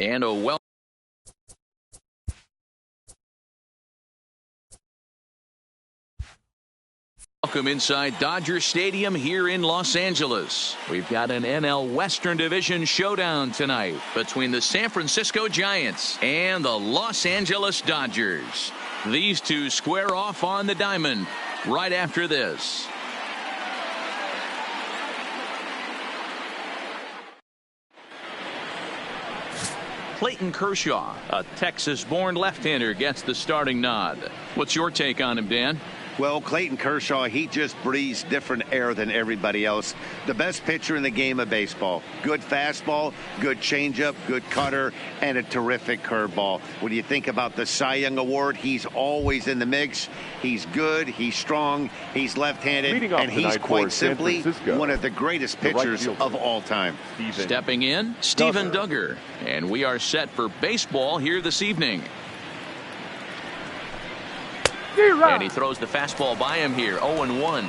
And a welcome inside Dodger Stadium here in Los Angeles. We've got an NL Western Division showdown tonight between the San Francisco Giants and the Los Angeles Dodgers. These two square off on the diamond right after this. Clayton Kershaw, a Texas-born left-hander, gets the starting nod. What's your take on him, Dan? Well, Clayton Kershaw, he just breathes different air than everybody else. The best pitcher in the game of baseball. Good fastball, good changeup, good cutter, and a terrific curveball. When you think about the Cy Young Award, he's always in the mix. He's good, he's strong, he's left-handed, and he's quite simply one of the greatest pitchers of all time. Stepping in, Steven Duggar. And we are set for baseball here this evening. And he throws the fastball by him here, 0-1.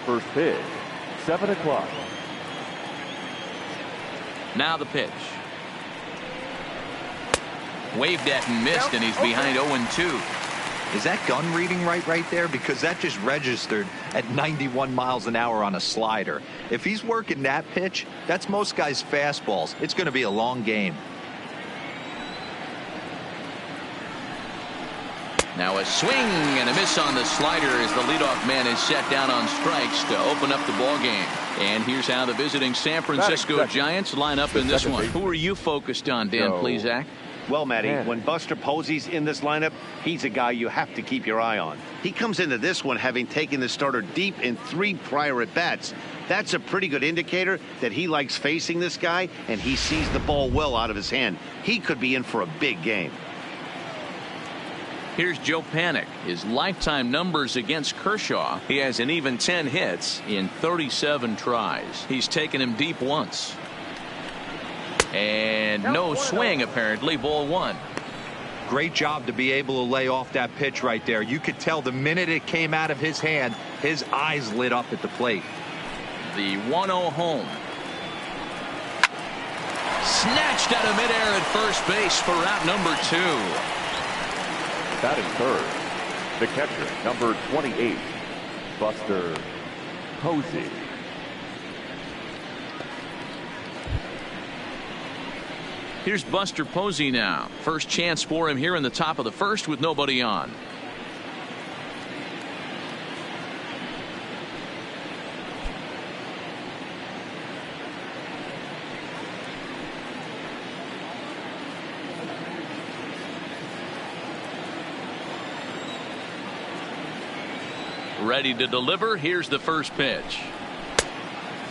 First pitch, 7 o'clock. Now the pitch. Waved at and missed, and he's behind 0-2. Is that gun reading right there? Because that just registered at 91 miles an hour on a slider. If he's working that pitch, that's most guys' fastballs. It's going to be a long game. Now a swing and a miss on the slider as the leadoff man is set down on strikes to open up the ball game. And here's how the visiting San Francisco Giants line up in this one. Who are you focused on, Dan Plesac? Well, Matty, when Buster Posey's in this lineup, he's a guy you have to keep your eye on. He comes into this one having taken the starter deep in 3 prior at-bats. That's a pretty good indicator that he likes facing this guy, and he sees the ball well out of his hand. He could be in for a big game. Here's Joe Panik. His lifetime numbers against Kershaw. He has an even 10 hits in 37 tries. He's taken him deep once. And no swing, apparently. Ball 1. Great job to be able to lay off that pitch right there. You could tell the minute it came out of his hand, his eyes lit up at the plate. The 1-0 home. Snatched out of midair at first base for out number 2. Batting third, the catcher, number 28, Buster Posey. Here's Buster Posey now. First chance for him here in the top of the first with nobody on. Ready to deliver. Here's the first pitch.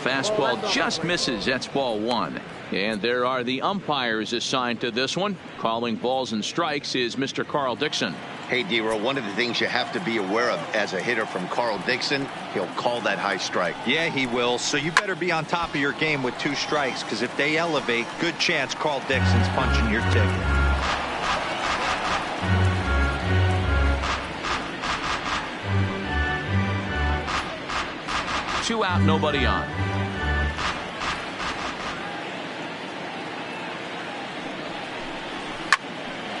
Fastball just misses. That's ball 1. And there are the umpires assigned to this one. Calling balls and strikes is Mr. Carl Dixon. Hey, D-Roll, one of the things you have to be aware of as a hitter from Carl Dixon, he'll call that high strike. Yeah, he will. So you better be on top of your game with 2 strikes, because if they elevate, good chance Carl Dixon's punching your ticket. Two out, nobody on.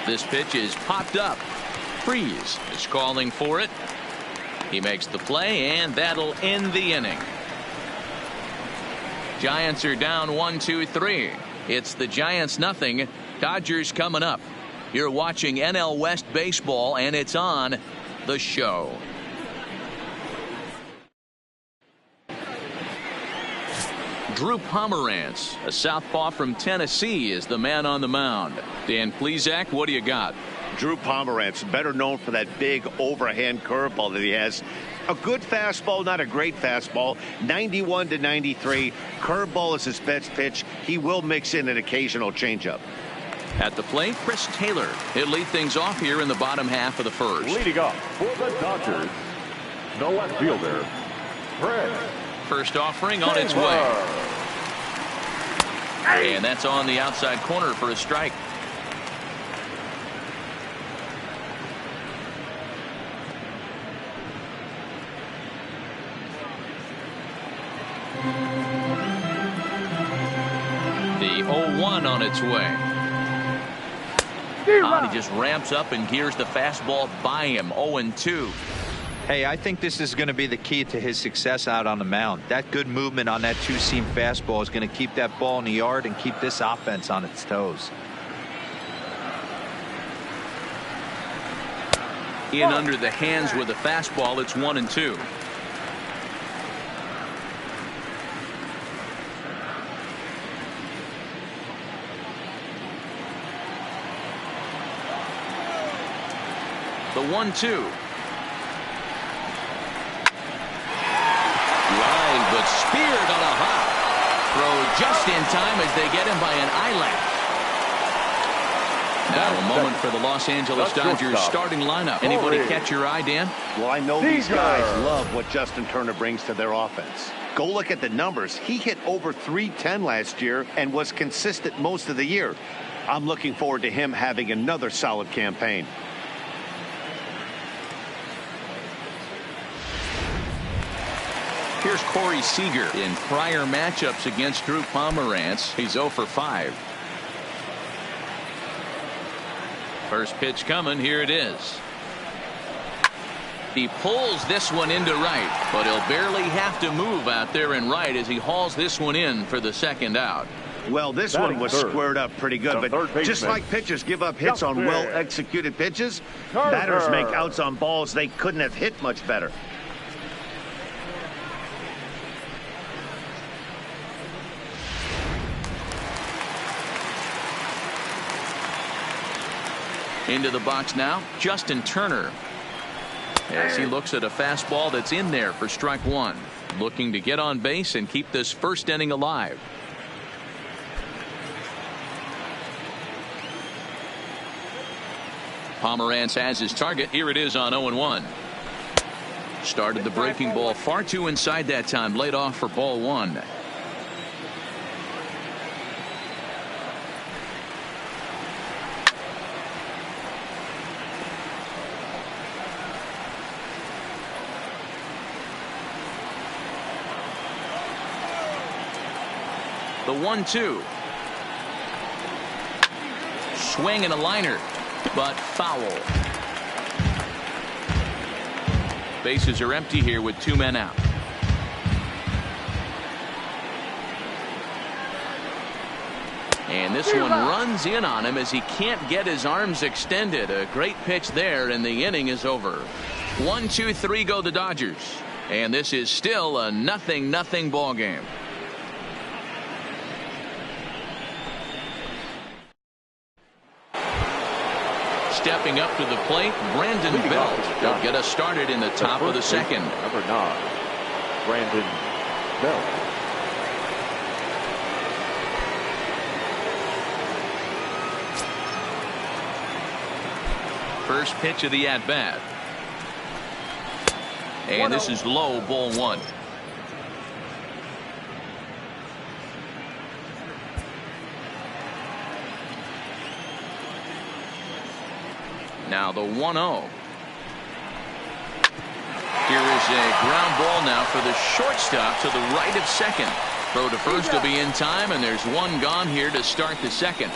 This pitch is popped up. Freeze is calling for it. He makes the play, and that'll end the inning. Giants are down 1-2-3. It's the Giants nothing. Dodgers coming up. You're watching NL West baseball, and it's on The Show. Drew Pomerantz, a southpaw from Tennessee, is the man on the mound. Dan Plesac, what do you got? Drew Pomerantz, better known for that big overhand curveball that he has. A good fastball, not a great fastball. 91-93. Curveball is his best pitch. He will mix in an occasional changeup. At the plate, Chris Taylor. He'll lead things off here in the bottom half of the first. Leading off for the Dodgers, the left fielder, Fred. First offering on its way. And that's on the outside corner for a strike. The 0-1 on its way. He just ramps up and gears the fastball by him. 0-2. Hey, I think this is going to be the key to his success out on the mound. That good movement on that two-seam fastball is going to keep that ball in the yard and keep this offense on its toes. In under the hands with a fastball, it's 1-2. The 1-2. Line, but speared on a hop. Throw just in time as they get him by an eyelash. Now a moment for the Los Angeles Dodgers starting lineup. Anybody catch your eye, Dan? Well, I know these guys love what Justin Turner brings to their offense. Go look at the numbers. He hit over .310 last year and was consistent most of the year. I'm looking forward to him having another solid campaign. Here's Corey Seager. In prior matchups against Drew Pomeranz, he's 0 for 5. First pitch coming. Here it is. He pulls this one into right, but he'll barely have to move out there in right as he hauls this one in for the second out. Well, this one was squared up pretty good, but just like pitchers give up hits on well-executed pitches, batters make outs on balls they couldn't have hit much better. Into the box now, Justin Turner. As he looks at a fastball that's in there for strike one. Looking to get on base and keep this first inning alive. Pomeranz has his target. Here it is on 0-1. Started the breaking ball far too inside that time. Laid off for ball one. The 1-2. Swing and a liner, but foul. Bases are empty here with 2 men out. And this one runs in on him as he can't get his arms extended. A great pitch there, and the inning is over. 1-2-3 go the Dodgers. And this is still a 0-0 ball game. Stepping up to the plate, Brandon Belt will get us started in the top of the second. Number 9, Brandon Belt. First pitch of the at-bat. And this is low, ball one. Now the 1-0. Here is a ground ball now for the shortstop to the right of second. Throw to first will be in time, and there's one gone here to start the second.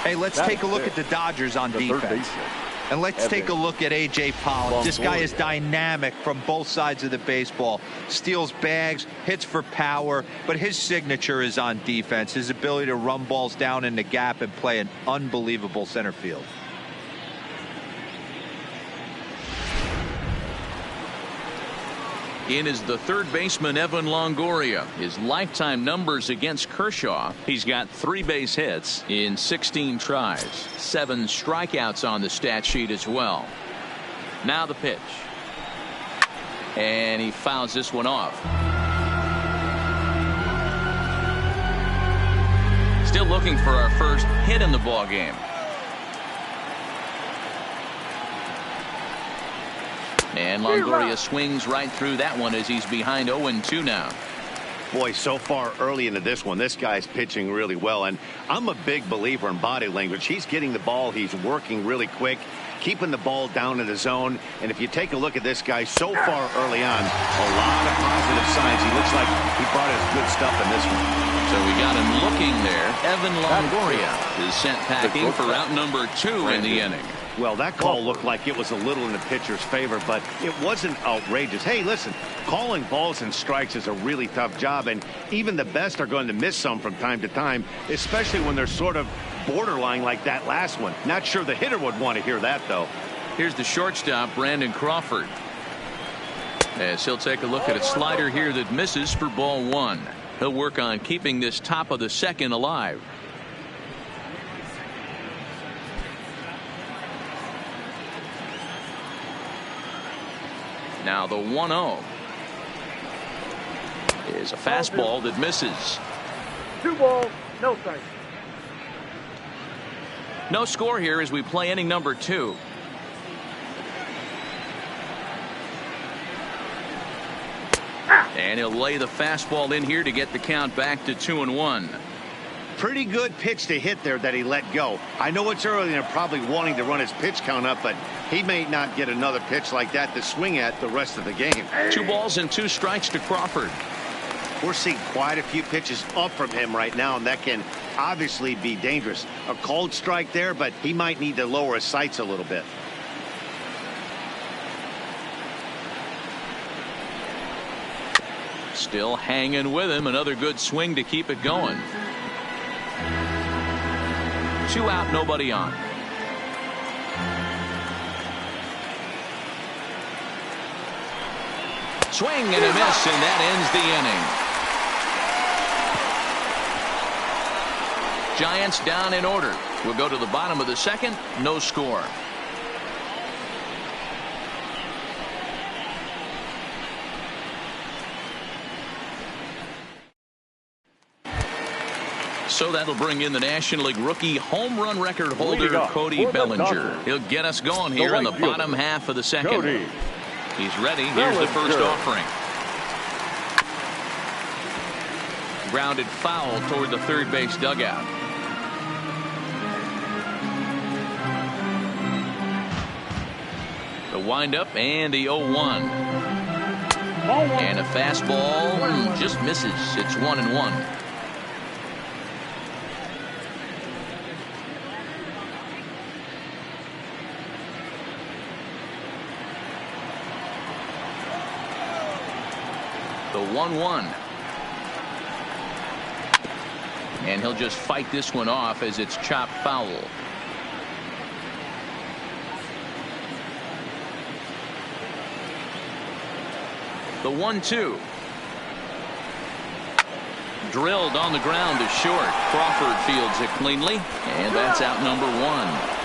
Hey, let's take a look at the Dodgers on defense. And let's take a look at A.J. Pollock. This guy is dynamic from both sides of the baseball. Steals bags, hits for power, but his signature is on defense. His ability to run balls down in the gap and play an unbelievable center field. In is the third baseman, Evan Longoria. His lifetime numbers against Kershaw. He's got 3 base hits in 16 tries. 7 strikeouts on the stat sheet as well. Now the pitch. And he fouls this one off. Still looking for our first hit in the ball game. And Longoria swings right through that one as he's behind 0-2 now. Boy, so far early into this one, this guy's pitching really well, and I'm a big believer in body language. He's getting the ball, he's working really quick, keeping the ball down in the zone, and if you take a look at this guy so far early on, a lot of positive signs. He looks like he brought us good stuff in this one. So we got him looking there. Evan Longoria is sent packing for out number 2 in the inning. Well, that call looked like it was a little in the pitcher's favor, but it wasn't outrageous. Hey, listen, calling balls and strikes is a really tough job, and even the best are going to miss some from time to time, especially when they're sort of borderline like that last one. Not sure the hitter would want to hear that, though. Here's the shortstop, Brandon Crawford. As he'll take a look at a slider here that misses for ball 1. He'll work on keeping this top of the second alive. Now the 1-0 is a fastball that misses. 2 balls, no strikes. No score here as we play inning number 2. And he'll lay the fastball in here to get the count back to 2-1. Pretty good pitch to hit there that he let go. I know it's early and they're probably wanting to run his pitch count up, but he may not get another pitch like that to swing at the rest of the game. 2 balls and 2 strikes to Crawford. We're seeing quite a few pitches up from him right now, and that can obviously be dangerous. A cold strike there, but he might need to lower his sights a little bit. Still hanging with him. Another good swing to keep it going. 2 out, nobody on. Swing and a miss, and that ends the inning. Giants down in order. We'll go to the bottom of the second. No score. So that'll bring in the National League rookie home run record holder Cody Bellinger. He'll get us going here in the bottom half of the second. Cody. He's ready. Here's the first offering. Grounded foul toward the third base dugout. The windup and the 0-1. And a fastball just misses. It's 1-1. The 1-1. And he'll just fight this one off as it's chopped foul. The 1-2. Drilled on the ground to short. Crawford fields it cleanly, and that's out number 1.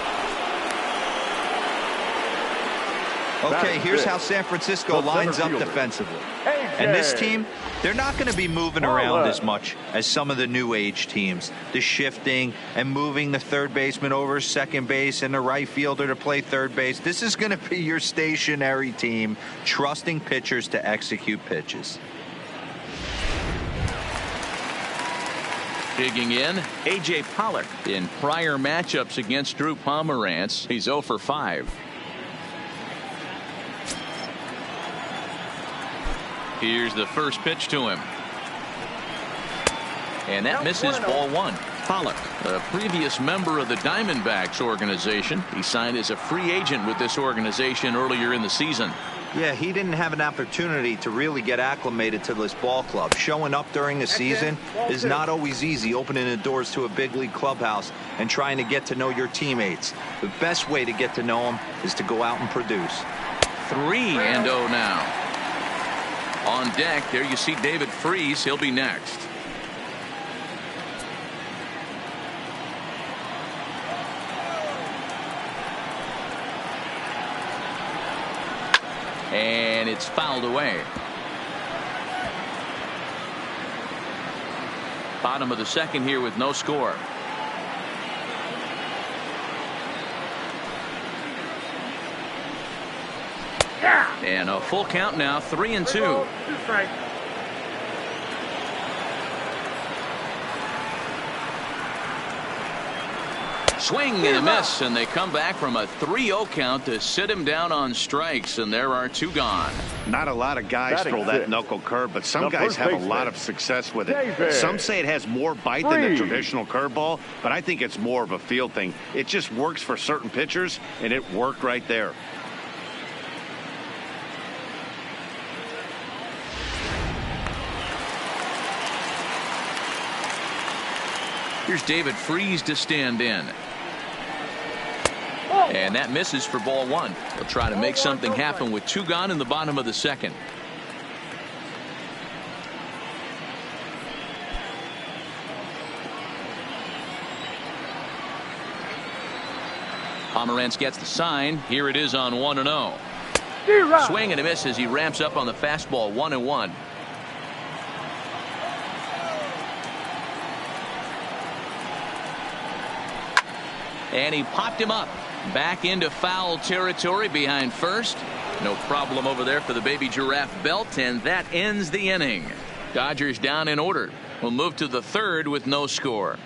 Okay, here's how San Francisco lines up defensively. And this team, they're not going to be moving around as much as some of the new age teams. The shifting and moving the third baseman over second base and the right fielder to play third base. This is going to be your stationary team, trusting pitchers to execute pitches. Digging in, A.J. Pollock. In prior matchups against Drew Pomerantz, he's 0 for 5. Here's the first pitch to him. And that misses ball 1. Pollock, a previous member of the Diamondbacks organization. He signed as a free agent with this organization earlier in the season. Yeah, he didn't have an opportunity to really get acclimated to this ball club. Showing up during the season is not always easy, opening the doors to a big league clubhouse and trying to get to know your teammates. The best way to get to know them is to go out and produce. 3-0 now. On deck, there you see David Freese. He'll be next. And it's fouled away. Bottom of the second here with no score. And a full count now, 3-2. Swing and a miss, and they come back from a 3-0 count to sit him down on strikes, and there are 2 gone. Not a lot of guys throw that knuckle curve, but some guys have a lot of success with it. Some say it has more bite than the traditional curveball, but I think it's more of a feel thing. It just works for certain pitchers, and it worked right there. Here's David Freese to stand in. And that misses for ball 1. They'll try to make something happen with 2 gone in the bottom of the 2nd. Pomerantz gets the sign. Here it is on 1-0. Swing and a miss as he ramps up on the fastball. 1-1. And he popped him up back into foul territory behind first. No problem over there for the baby giraffe belt, and that ends the inning. Dodgers down in order. We'll move to the 3rd with no score.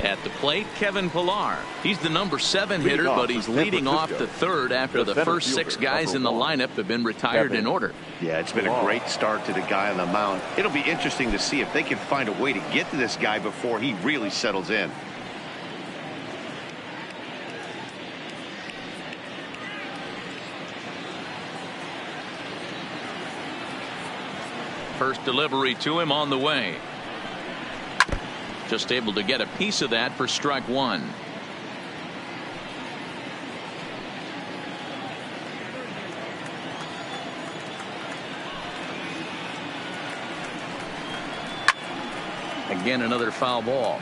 At the plate, Kevin Pillar. He's the number 7 hitter, but he's leading off the 3rd after the first 6 guys in the lineup have been retired in order. Yeah, it's been a great start to the guy on the mound. It'll be interesting to see if they can find a way to get to this guy before he really settles in. First delivery to him on the way. Just able to get a piece of that for strike 1. Again, another foul ball.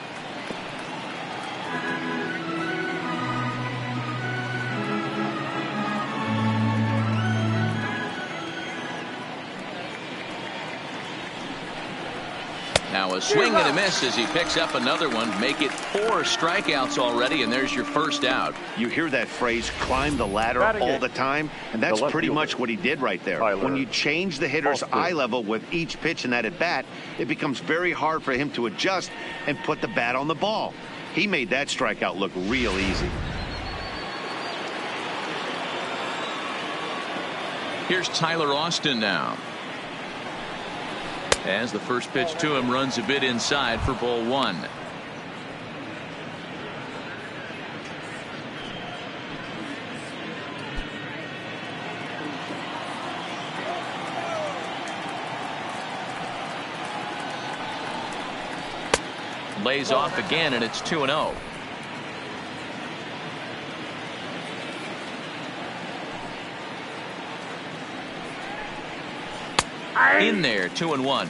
Now a swing and a miss as he picks up another one. Make it 4 strikeouts already, and there's your first out. You hear that phrase, climb the ladder, all the time, and that's pretty much what he did right there. When you change the hitter's eye level with each pitch in that at bat, it becomes very hard for him to adjust and put the bat on the ball. He made that strikeout look real easy. Here's Tyler Austin now. As the first pitch to him runs a bit inside for ball 1. Lays off again, and it's 2-0. In there, 2-1.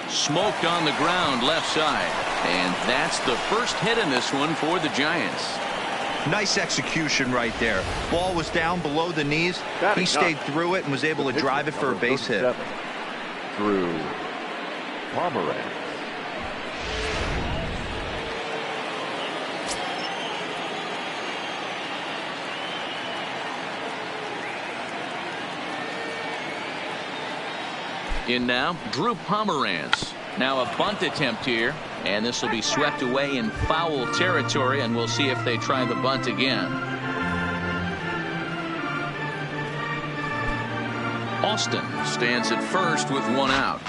Smoked on the ground left side, and that's the first hit in this one for the Giants. Nice execution right there. Ball was down below the knees. He stayed through it and was able to drive it for a base hit. Through Pomerantz. In now, Drew Pomerantz. Now a bunt attempt here, and this will be swept away in foul territory, and we'll see if they try the bunt again. Austin stands at first with 1 out.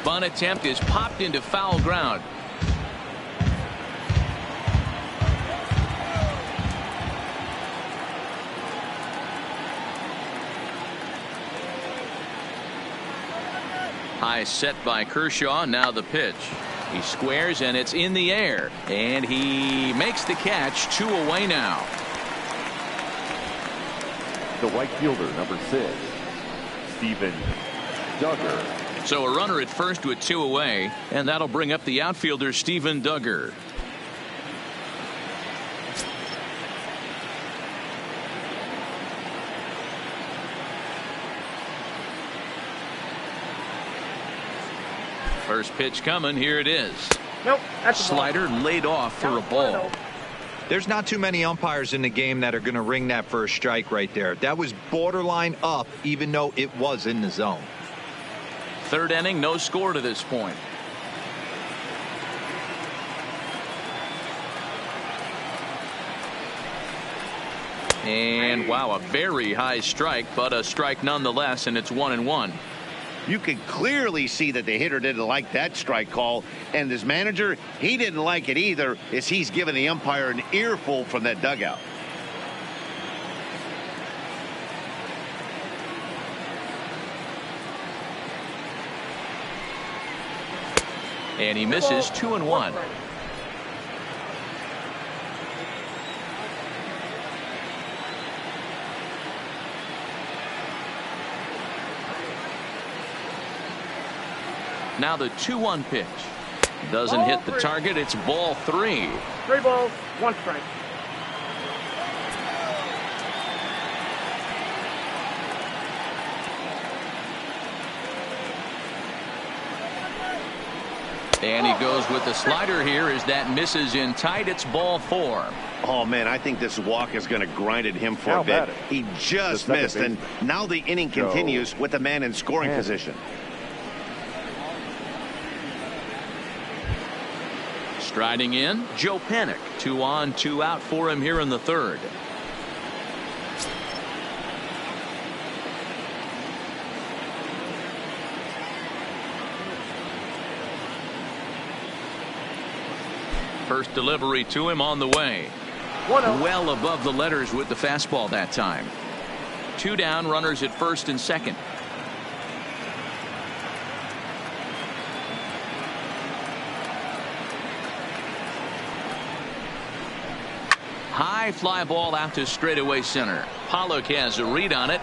Bunt attempt is popped into foul ground. High set by Kershaw. Now the pitch. He squares, and it's in the air, and he makes the catch. 2 away now. The right fielder, number 6, Steven Duggar. So a runner at first with 2 away, and that'll bring up the outfielder Steven Duggar. First pitch coming. Here it is. Nope. That's a ball. Slider laid off for a ball. There's not too many umpires in the game that are going to ring that for a strike right there. That was borderline up, even though it was in the zone. Third inning, no score to this point. And wow, a very high strike, but a strike nonetheless, and it's 1-1. You could clearly see that the hitter didn't like that strike call, and his manager, he didn't like it either, as he's giving the umpire an earful from that dugout. And he misses 2-1. Now the 2-1 pitch. Doesn't hit the target. It's ball 3. 3 balls, 1 strike. And he goes with the slider here as that misses in tight. It's ball 4. Oh, man, I think this walk is going to grind at him for a bit. He just missed, and now the inning continues with the man in scoring position. Striding in, Joe Panik. 2 on, 2 out for him here in the third. First delivery to him on the way. Well above the letters with the fastball that time. 2 down, runners at first and second. High fly ball out to straightaway center. Pollock has a read on it,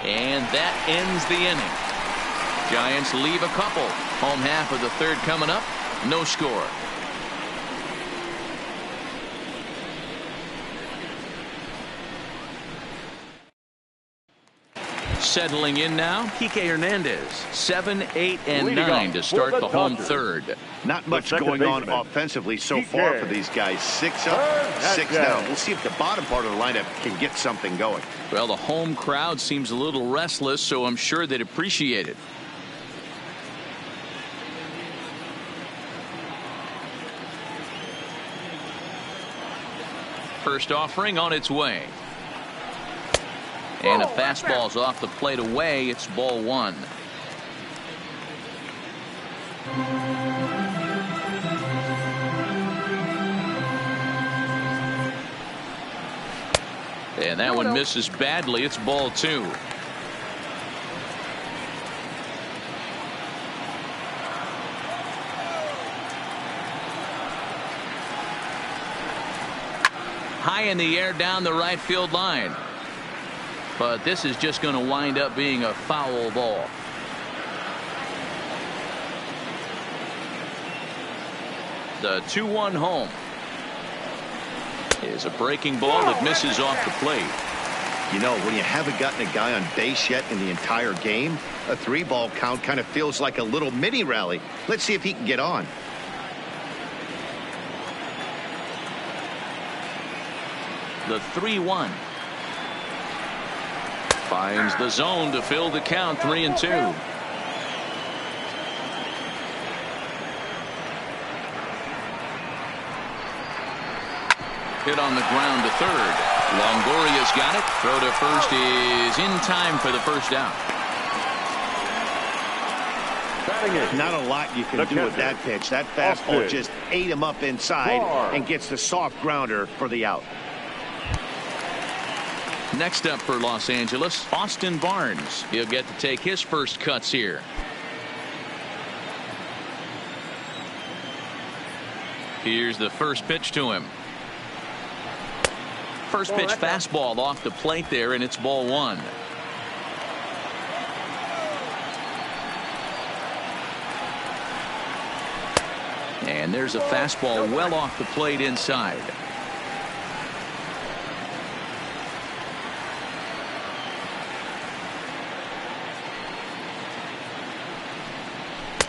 and that ends the inning. Giants leave a couple. Home half of the third coming up. No score. Settling in now, Kike Hernandez. 7, 8, and 9 to start the home third. Not much going on offensively so far for these guys. 6 up, 6 down. We'll see if the bottom part of the lineup can get something going. Well, the home crowd seems a little restless, so I'm sure they'd appreciate it. First offering on its way. And a fastball's off the plate away. It's ball 1. And that one misses badly. It's ball 2. High in the air down the right field line. But this is just going to wind up being a foul ball. The 2-1 home is a breaking ball that misses off the plate. You know, when you haven't gotten a guy on base yet in the entire game, a 3-ball count kind of feels like a little mini rally. Let's see if he can get on. The 3-1. Finds the zone to fill the count. 3-2. Hit on the ground to third. Longoria's got it. Throw to first is in time for the first out. Not a lot you can do with that pitch. That fastball just ate him up inside and gets the soft grounder for the out. Next up for Los Angeles, Austin Barnes. He'll get to take his first cuts here. Here's the first pitch to him. First pitch fastball off the plate there, and it's ball 1. And there's a fastball well off the plate inside.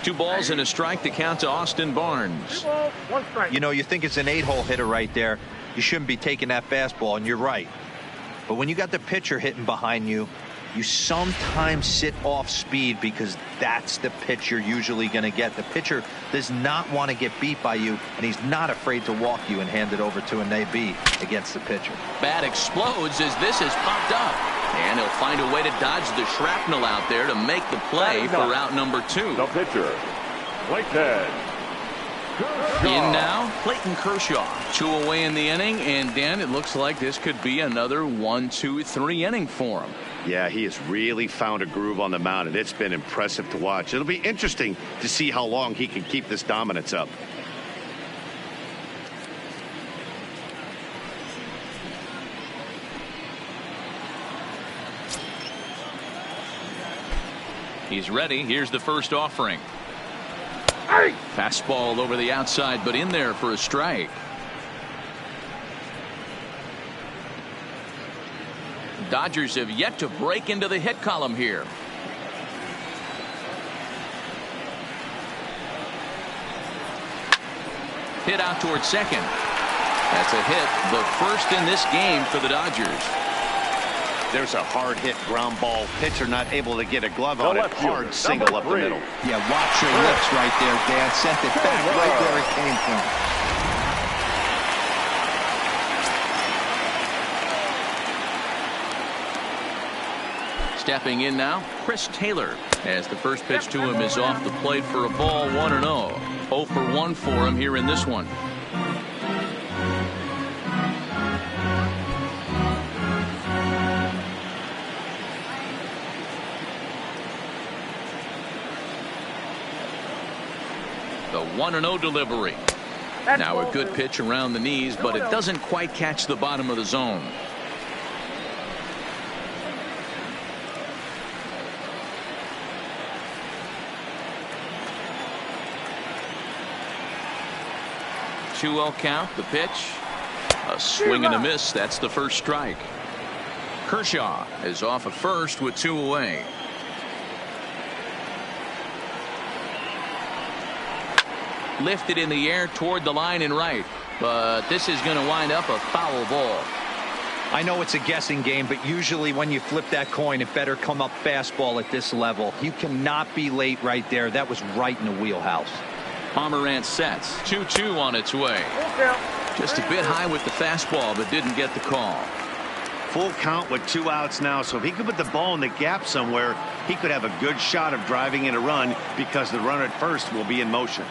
2 balls and a strike to count to Austin Barnes. 2 balls, 1 strike. You know, you think it's an 8-hole hitter right there. You shouldn't be taking that fastball, and you're right. But when you got the pitcher hitting behind you, you sometimes sit off speed because that's the pitch you're usually going to get. The pitcher does not want to get beat by you, and he's not afraid to walk you and hand it over to an AB against the pitcher. Bat explodes as this has popped up. And he'll find a way to dodge the shrapnel out there to make the play for out number 2. The pitcher, Clayton Kershaw. In now, Clayton Kershaw. 2 away in the inning, and Dan, it looks like this could be another 1, 2, 3 inning for him. Yeah, he has really found a groove on the mound, and it's been impressive to watch. It'll be interesting to see how long he can keep this dominance up. He's ready. Here's the first offering. Fastball over the outside, but in there for a strike. Dodgers have yet to break into the hit column here. Hit out towards second. That's a hit, the first in this game for the Dodgers. There's a hard hit ground ball. Pitcher not able to get a glove on it. Hard single up the middle. Yeah, watch your lips right there, Dan. Sent it back right where it came from. Stepping in now, Chris Taylor, as the first pitch to him is off the plate for a ball, 1-0. 0 for 1 for him here in this one. The 1-0 delivery. Now a good pitch around the knees, but it doesn't quite catch the bottom of the zone. Two-0 count. The pitch. A swing and a miss. That's the first strike. Kershaw is off at first with 2 away. Lifted in the air toward the line and right, but this is going to wind up a foul ball. I know it's a guessing game, but usually when you flip that coin, it better come up fastball at this level. You cannot be late right there. That was right in the wheelhouse. Pomerantz sets. 2-2 on its way. Just a bit high with the fastball, but didn't get the call. Full count with 2 outs now, so if he could put the ball in the gap somewhere, he could have a good shot of driving in a run because the runner at first will be in motion.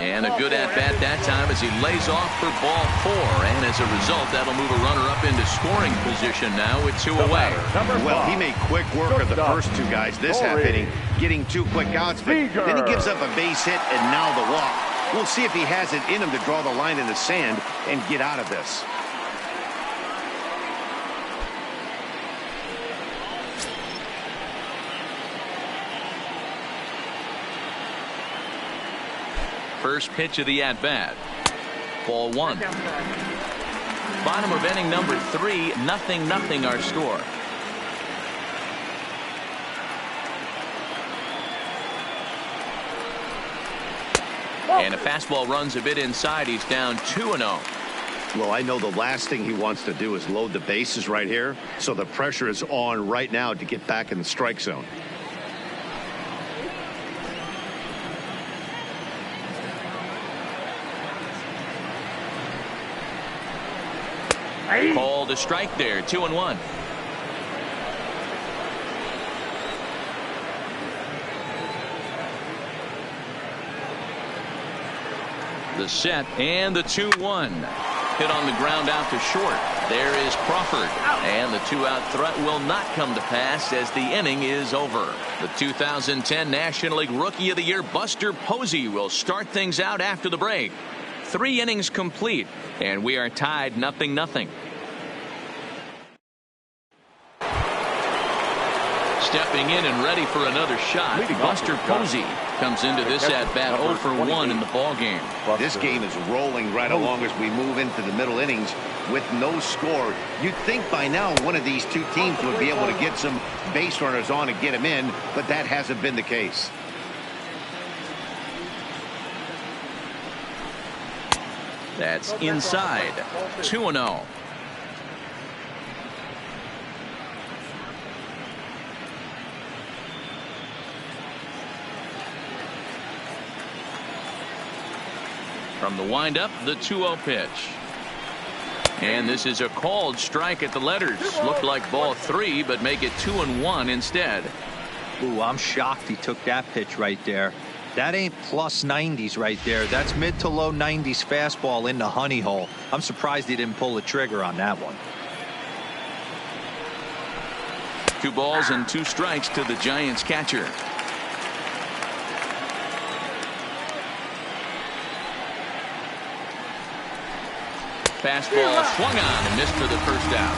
And a good at-bat that time as he lays off for ball 4. And as a result, that'll move a runner up into scoring position now with 2 away. Well, he made quick work of the first 2 guys this half inning, getting 2 quick outs, but then he gives up a base hit and now the walk. We'll see if he has it in him to draw the line in the sand and get out of this. First pitch of the at-bat. Ball 1. Bottom of inning number 3. 0-0 our score. And a fastball runs a bit inside. He's down 2-0. Well, I know the last thing he wants to do is load the bases right here, so the pressure is on right now to get back in the strike zone. Called a strike there. 2-1. The set and the 2-1. Hit on the ground out to short. There is Crawford. And the 2-out threat will not come to pass as the inning is over. The 2010 National League Rookie of the Year Buster Posey will start things out after the break. 3 innings complete, and we are tied 0-0. Stepping in and ready for another shot, Buster Posey comes into this at-bat 0 for 1 in the ballgame. This game is rolling right along as we move into the middle innings with no score. You'd think by now one of these two teams would be able to get some base runners on and get them in, but that hasn't been the case. That's inside. 2-0. From the windup, the 2-0 pitch. And this is a called strike at the letters. Looked like ball 3, but make it 2-1 instead. Ooh, I'm shocked he took that pitch right there. That ain't plus 90s right there. That's mid to low 90s fastball in the honey hole. I'm surprised he didn't pull the trigger on that one. 2 balls and 2 strikes to the Giants catcher. Fastball swung on and missed for the first out.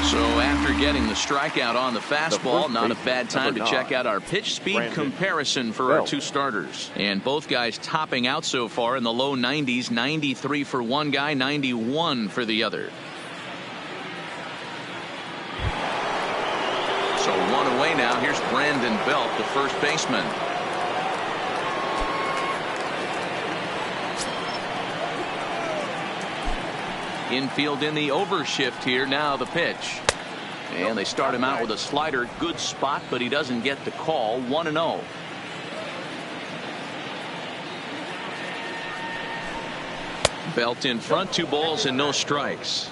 So after getting the strikeout on the fastball, not a bad time to check out our pitch speed comparison for our 2 starters. And both guys topping out so far in the low 90s, 93 for one guy, 91 for the other. So 1 away now. Here's Brandon Belt, the first baseman. Infield in the overshift here. Now the pitch. And they start him out with a slider. Good spot, but he doesn't get the call. 1-0. Belt in front. 2 balls and no strikes.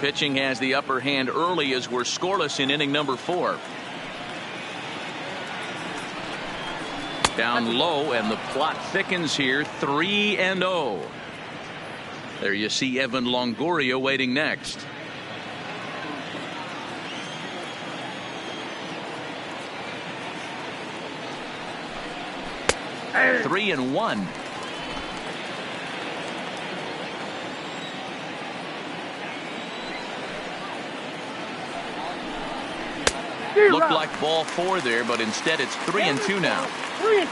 Pitching has the upper hand early as we're scoreless in inning number 4. Down low, and the plot thickens here. 3-0. There you see Evan Longoria waiting next. Hey. 3-1. Looked like ball 4 there, but instead it's 3-2 now.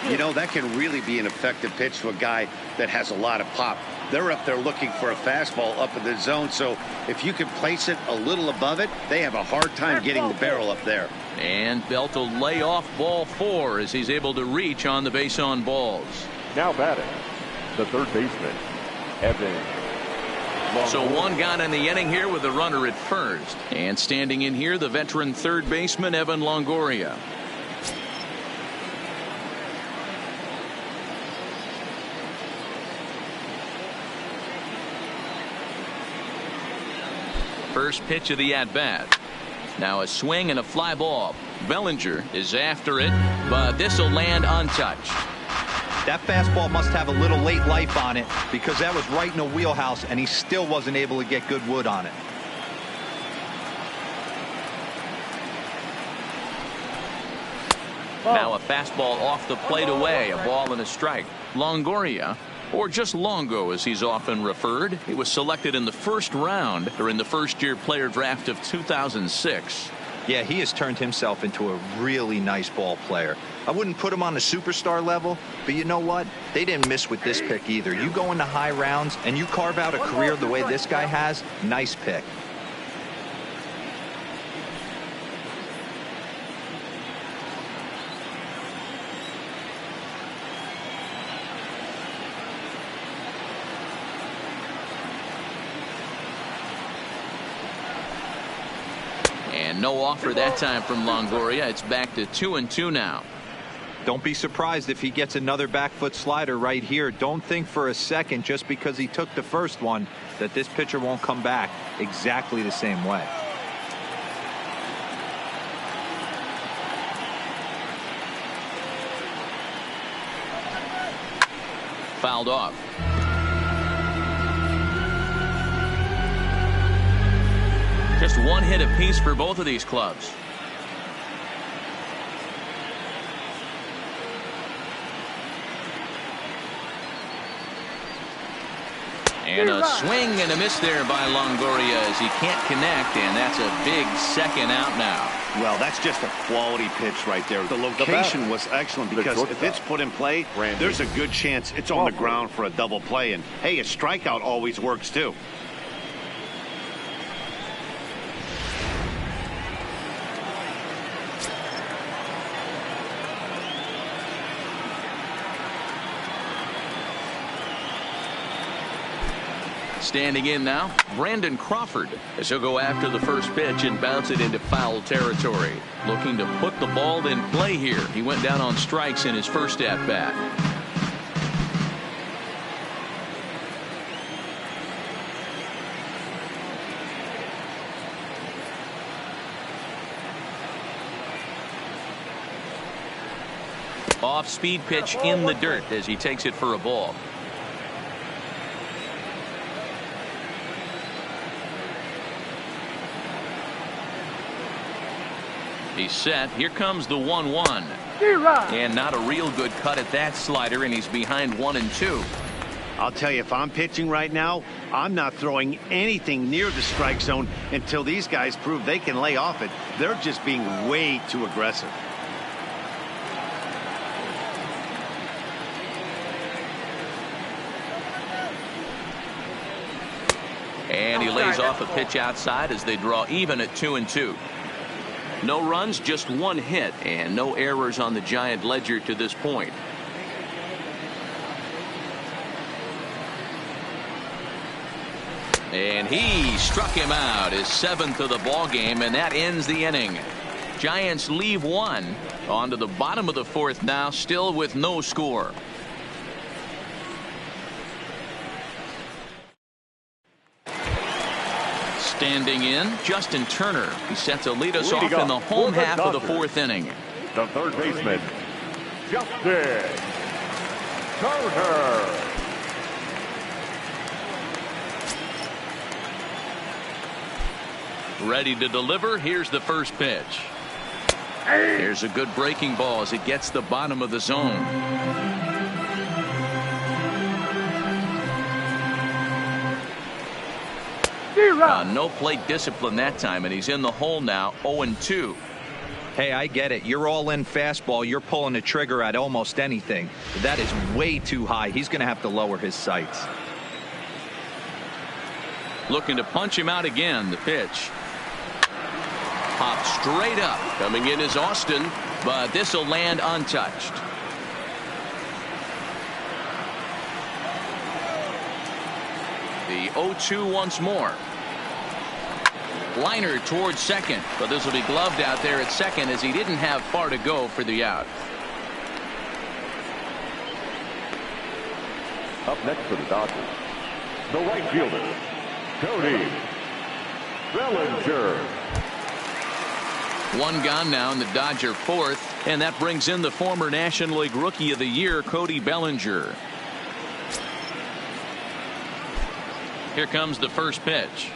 You know, that can really be an effective pitch to a guy that has a lot of pop. They're up there looking for a fastball up in the zone, so if you can place it a little above it, they have a hard time getting the barrel up there. And Belt will lay off ball 4 as he's able to reach on the base on balls. Now batting, the third baseman, Evan. So 1 gone in the inning here with the runner at first. And standing in here, the veteran third baseman, Evan Longoria. First pitch of the at-bat. Now a swing and a fly ball. Bellinger is after it, but this will land untouched. That fastball must have a little late life on it, because that was right in the wheelhouse and he still wasn't able to get good wood on it. Now a fastball off the plate away, a ball and a strike. Longoria, or just Longo as he's often referred, he was selected in the first round during the first-year player draft of 2006. Yeah, he has turned himself into a really nice ball player. I wouldn't put him on the superstar level, but you know what? They didn't miss with this pick either. You go into high rounds and you carve out a career the way this guy has, nice pick. And no offer that time from Longoria. It's back to 2-2 now. Don't be surprised if he gets another back foot slider right here. Don't think for a second, just because he took the first one, that this pitcher won't come back exactly the same way. Fouled off. Just 1 hit apiece for both of these clubs. And a swing and a miss there by Longoria as he can't connect, and that's a big second out now. Well, that's just a quality pitch right there. The location was excellent because if it's put in play, there's a good chance it's on the ground for a double play. And, hey, a strikeout always works, too. Standing in now, Brandon Crawford, as he'll go after the first pitch and bounce it into foul territory. Looking to put the ball in play here. He went down on strikes in his first at-bat. Off-speed pitch in the dirt as he takes it for a ball. He's set. Here comes the 1-1. And not a real good cut at that slider, and he's behind 1-2. I'll tell you, if I'm pitching right now, I'm not throwing anything near the strike zone until these guys prove they can lay off it. They're just being way too aggressive. And he lays off a pitch outside as they draw even at 2-2. No runs, just one hit, and no errors on the Giant ledger to this point. And he struck him out, his 7th of the ball game, and that ends the inning. Giants leave one. On to the bottom of the 4th now, still with no score. Standing in, Justin Turner. He sets to lead us off in the home half of the 4th inning. The third baseman, Justin Turner. Ready to deliver. Here's the first pitch. Here's a good breaking ball as it gets the bottom of the zone. No plate discipline that time, and he's in the hole now, 0-2. Hey, I get it. You're all in fastball. You're pulling the trigger at almost anything. That is way too high. He's going to have to lower his sights. Looking to punch him out again. The pitch. Popped straight up. Coming in is Austin, but this will land untouched. The 0-2 once more. Liner towards second, but this will be gloved out there at second as he didn't have far to go for the out. Up next for the Dodgers, the right fielder, Cody Bellinger. One gone now in the Dodger 4th, and that brings in the former National League Rookie of the Year, Cody Bellinger. Here comes the first pitch.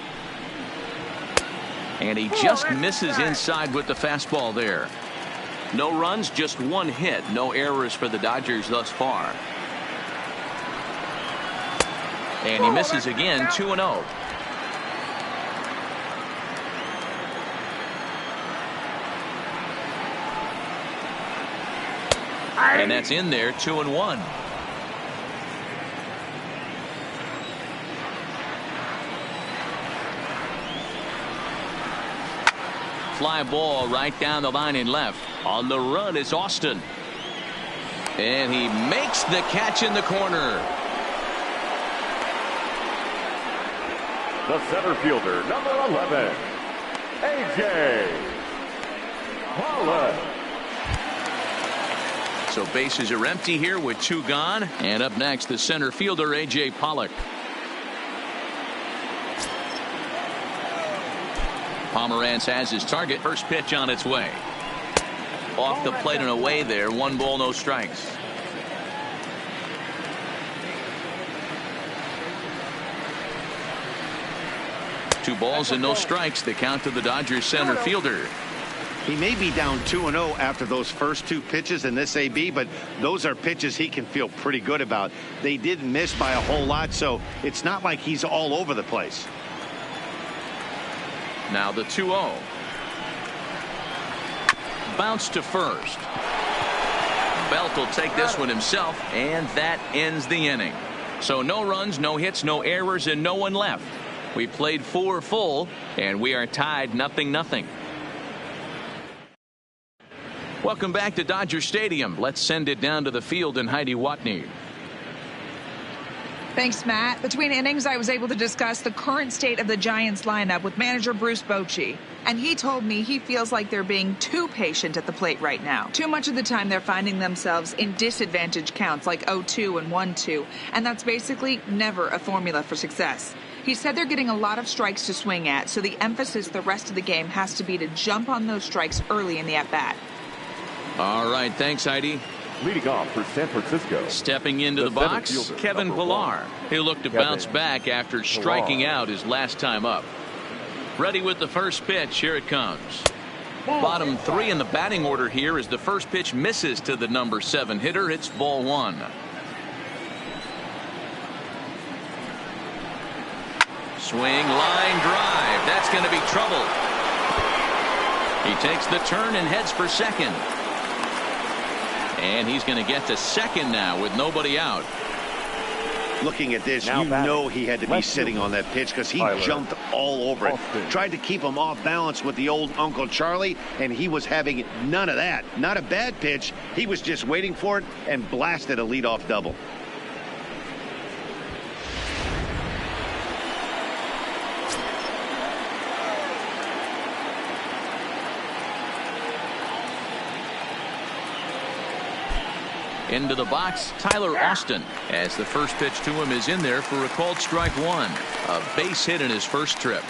And he just misses inside with the fastball there. No runs, just one hit. No errors for the Dodgers thus far. And he misses again, 2-0. And that's in there, 2-1. Fly ball right down the line and left. On the run is Austin. And he makes the catch in the corner. The center fielder, number 11, A.J. Pollock. So bases are empty here with 2 gone. And up next, the center fielder, A.J. Pollock. Pomeranz has his target. First pitch on its way. Off the plate and away there. 1 ball, no strikes. Two balls and no strikes. The count to the Dodgers center fielder. He may be down 2-0 after those first two pitches in this AB, but those are pitches he can feel pretty good about. They didn't miss by a whole lot, so it's not like he's all over the place. Now the 2-0. Bounce to first. Belt will take this one himself, and that ends the inning. So no runs, no hits, no errors, and no one left. We played 4 full, and we are tied 0-0. Welcome back to Dodger Stadium. Let's send it down to the field and Heidi Watney. Thanks, Matt. Between innings, I was able to discuss the current state of the Giants lineup with manager Bruce Bochy. And he told me he feels like they're being too patient at the plate right now. Too much of the time they're finding themselves in disadvantage counts like 0-2 and 1-2. And that's basically never a formula for success. He said they're getting a lot of strikes to swing at, so the emphasis the rest of the game has to be to jump on those strikes early in the at-bat. All right, thanks, Heidi. Leading off for San Francisco. Stepping into the box, Kevin Pillar. He'll look to bounce back after striking out his last time up. Ready with the first pitch. Here it comes. Bottom 3 in the batting order here as the first pitch misses to the number 7 hitter. It's ball 1. Swing, line drive. That's going to be trouble. He takes the turn and heads for second. And he's going to get to second now with nobody out. Looking at this, you know he had to be sitting on that pitch because he jumped all over it. Tried to keep him off balance with the old Uncle Charlie, and he was having none of that. Not a bad pitch. He was just waiting for it and blasted a leadoff double. Into the box, Tyler Austin, as the first pitch to him is in there for a called strike 1. A base hit in his first trip.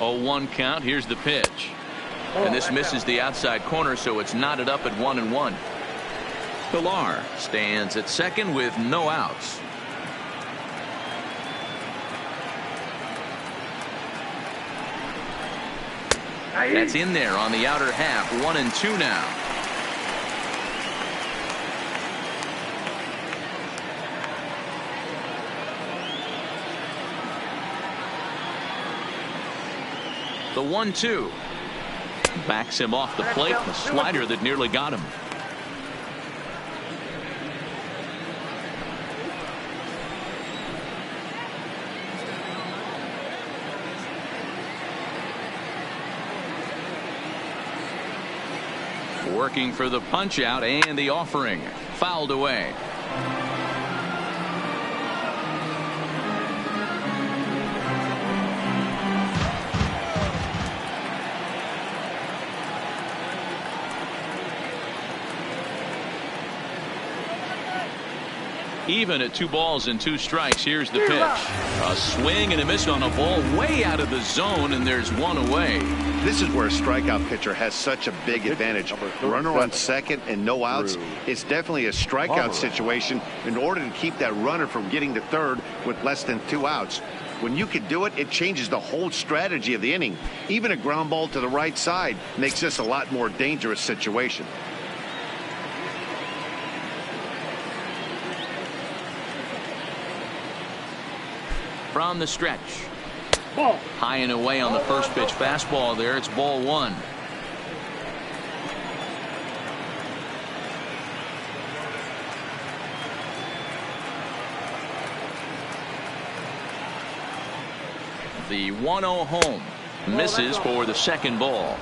Oh, 1 count. Here's the pitch. And this misses the outside corner, so it's knotted up at 1-1. Pillar stands at second with no outs. That's in there on the outer half. 1-2 now. The 1-2 backs him off the plate. The slider that nearly got him. Working for the punch out and the offering. Fouled away. Even at 2 balls and 2 strikes. Here's the pitch. A swing and a miss on a ball way out of the zone, and there's 1 away. This is where a strikeout pitcher has such a big advantage. Runner on second and no outs. It's definitely a strikeout situation in order to keep that runner from getting to third with less than 2 outs. When you can do it, it changes the whole strategy of the inning. Even a ground ball to the right side makes this a lot more dangerous situation. From the stretch. Ball. High and away on the first pitch fastball there. It's ball 1. The 1-0 home. Misses for the second ball.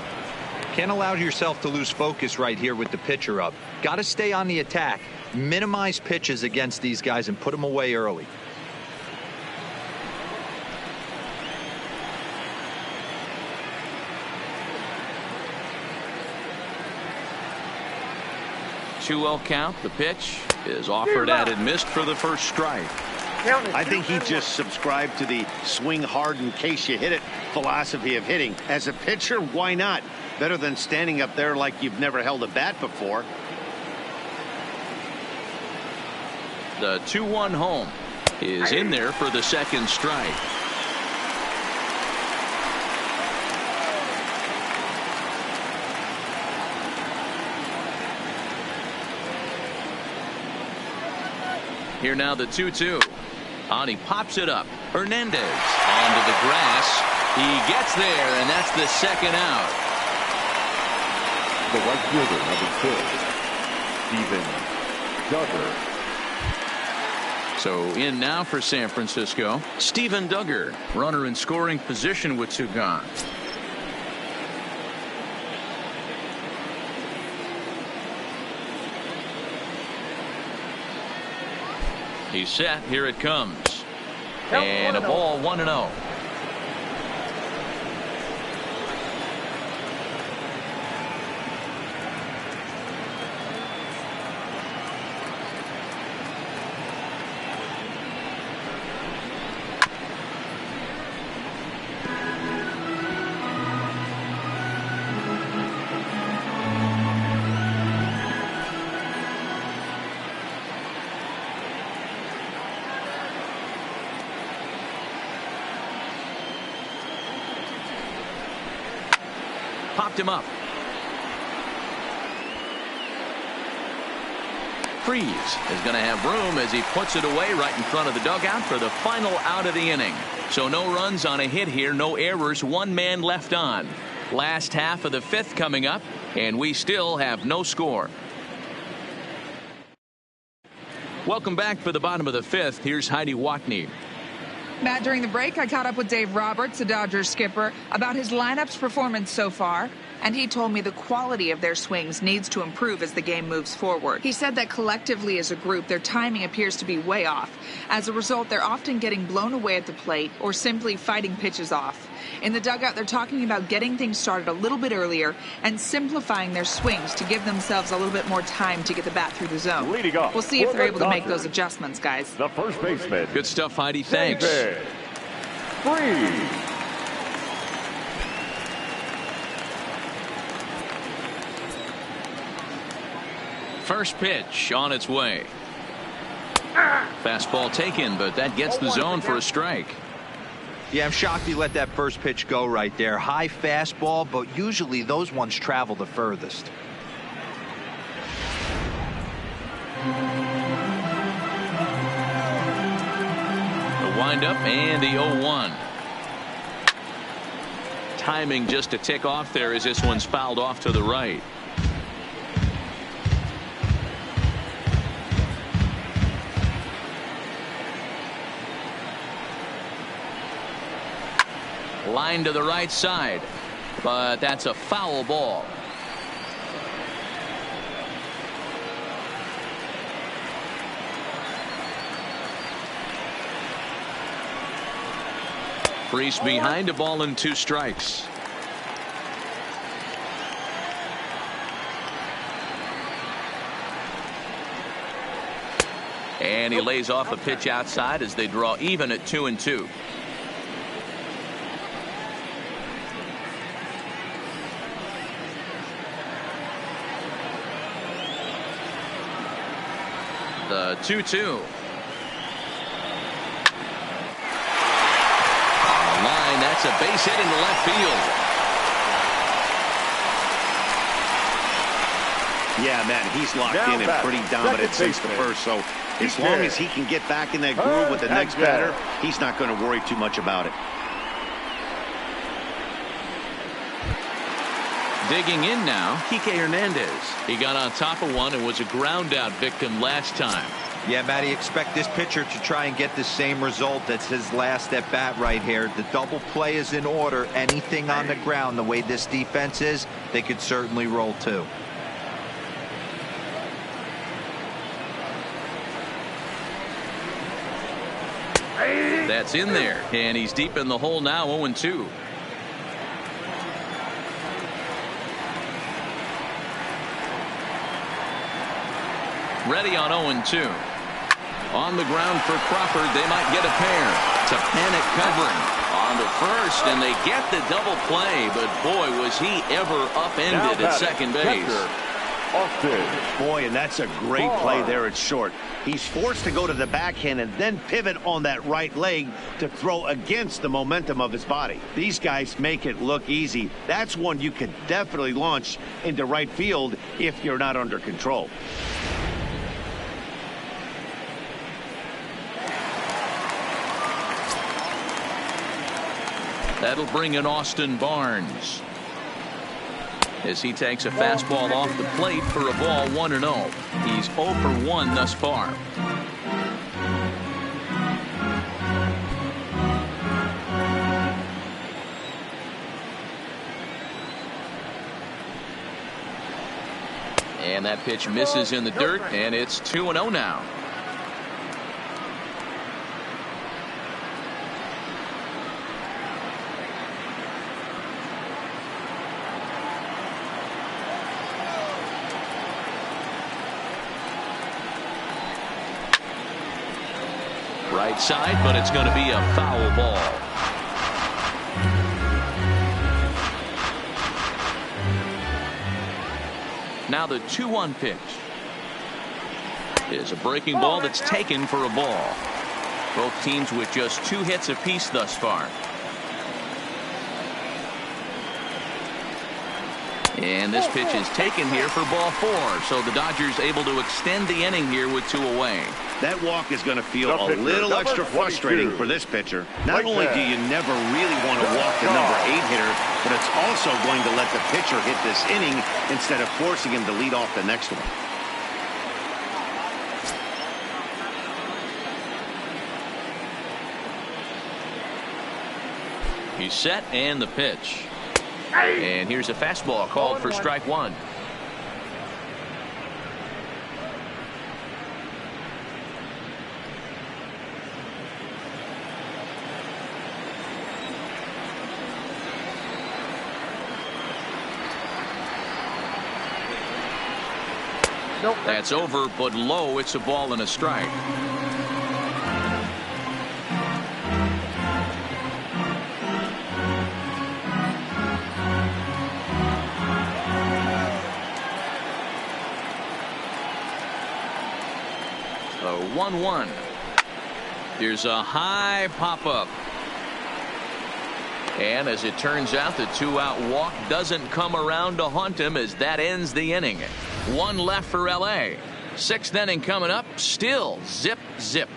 Can't allow yourself to lose focus right here with the pitcher up. Got to stay on the attack. Minimize pitches against these guys and put them away early. Count. The pitch is offered at and missed for the first strike. I think he just subscribed to the swing hard in case you hit it philosophy of hitting. As a pitcher, why not? Better than standing up there like you've never held a bat before. The 2-1 home is in there for the second strike. Here now the 2-2. He pops it up. Hernandez onto the grass. He gets there, and that's the second out. The right fielder, number 2, Steven Duggar. So in now for San Francisco, Steven Duggar, runner in scoring position with 2 gone. He's set. Here it comes. And a ball 1-0. Popped him up. Freeze is going to have room as he puts it away right in front of the dugout for the final out of the inning. So no runs on a hit here, no errors, 1 man left on. Last half of the 5th coming up, and we still have no score. Welcome back for the bottom of the 5th. Here's Heidi Watney. Matt, during the break, I caught up with Dave Roberts, the Dodgers skipper, about his lineup's performance so far. And he told me the quality of their swings needs to improve as the game moves forward. He said that collectively as a group, their timing appears to be way off. As a result, they're often getting blown away at the plate or simply fighting pitches off. In the dugout, they're talking about getting things started a little bit earlier and simplifying their swings to give themselves a little bit more time to get the bat through the zone. Leading off We'll see if they're able to make Dodgers, those adjustments, guys. the first baseman. Good stuff, Heidi. Thanks. David Freeze. First pitch on its way. Fastball taken, but that gets the zone for a strike. Yeah, I'm shocked he let that first pitch go right there. High fastball, but usually those ones travel the furthest. The windup and the 0-1. Timing just a tick off there as this one's fouled off to the right. Line to the right side, but that's a foul ball. Freeze behind, a ball and 2 strikes. And he lays off a pitch outside as they draw even at 2-2. The 2-2. Line, that's a base hit into left field. Yeah, man, he's locked in and pretty dominant since the first. So as long as he can get back in that groove with the next batter, he's not going to worry too much about it. Digging in now, Kike Hernandez. He got on top of one and was a ground out victim last time. Yeah, Matty, expect this pitcher to try and get the same result. That's his last at bat right here. The double play is in order. Anything on the ground, the way this defense is, they could certainly roll too. That's in there, and he's deep in the hole now, 0-2. Ready on 0-2. On the ground for Crawford. They might get a pair. It's a panic covering. On the first, and they get the double play, but boy, was he ever upended at second base. Boy, and that's a great play there at short. He's forced to go to the backhand and then pivot on that right leg to throw against the momentum of his body. These guys make it look easy. That's one you could definitely launch into right field if you're not under control. That'll bring in Austin Barnes as he takes a fastball off the plate for a ball 1-0. He's 0 for 1 thus far. And that pitch misses in the dirt, and it's 2-0 now. Right side, but it's going to be a foul ball. Now the 2-1 pitch is a breaking ball that's taken for a ball. Both teams with just 2 hits apiece thus far. And this pitch is taken here for ball 4. So the Dodgers able to extend the inning here with 2 away. That walk is going to feel a little extra frustrating for this pitcher. Not only do you never really want to walk the number 8 hitter, but it's also going to let the pitcher hit this inning instead of forcing him to lead off the next one. He's set, and the pitch. And here's a fastball called for strike 1. Nope. That's over, but low. It's a ball and a strike. A 1-1. There's a high pop-up. And as it turns out, the 2-out walk doesn't come around to haunt him as that ends the inning. 1 left for L.A. 6th inning coming up. Still zip, zip.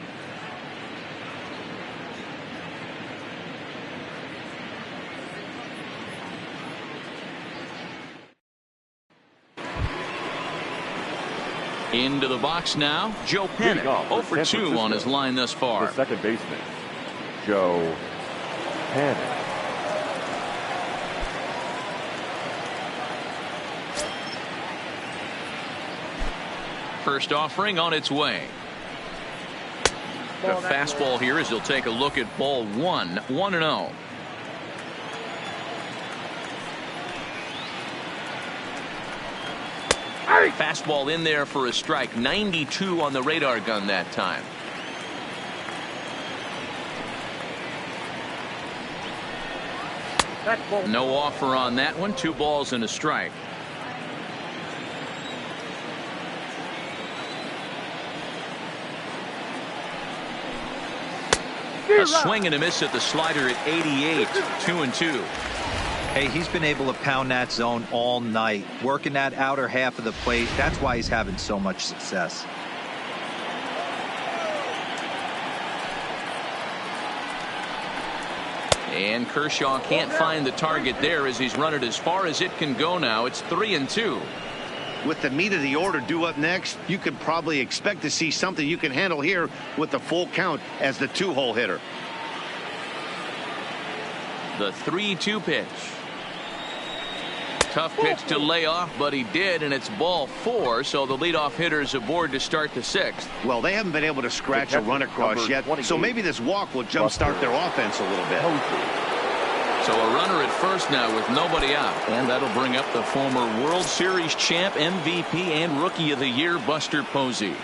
Into the box now, Joe Panic. 0 for 2 on his line thus far. The second baseman, Joe Panic. First offering on its way. The fastball here as he'll take a look at ball 1, 1-0. Fastball in there for a strike. 92 on the radar gun that time. No offer on that one. 2 balls and a strike. A swing and a miss at the slider at 88. 2-2. Hey, he's been able to pound that zone all night, working that outer half of the plate. That's why he's having so much success. And Kershaw can't find the target there as he's run it as far as it can go now. It's 3-2. With the meat of the order due up next, you could probably expect to see something you can handle here with the full count as the 2-hole hitter. The 3-2 pitch. Tough pitch to lay off, but he did, and it's ball 4, so the leadoff hitter's aboard to start the 6th. Well, they haven't been able to scratch a run across yet, so maybe this walk will jumpstart their offense a little bit. So a runner at first now with nobody out. And that'll bring up the former World Series champ, MVP, and Rookie of the Year, Buster Posey.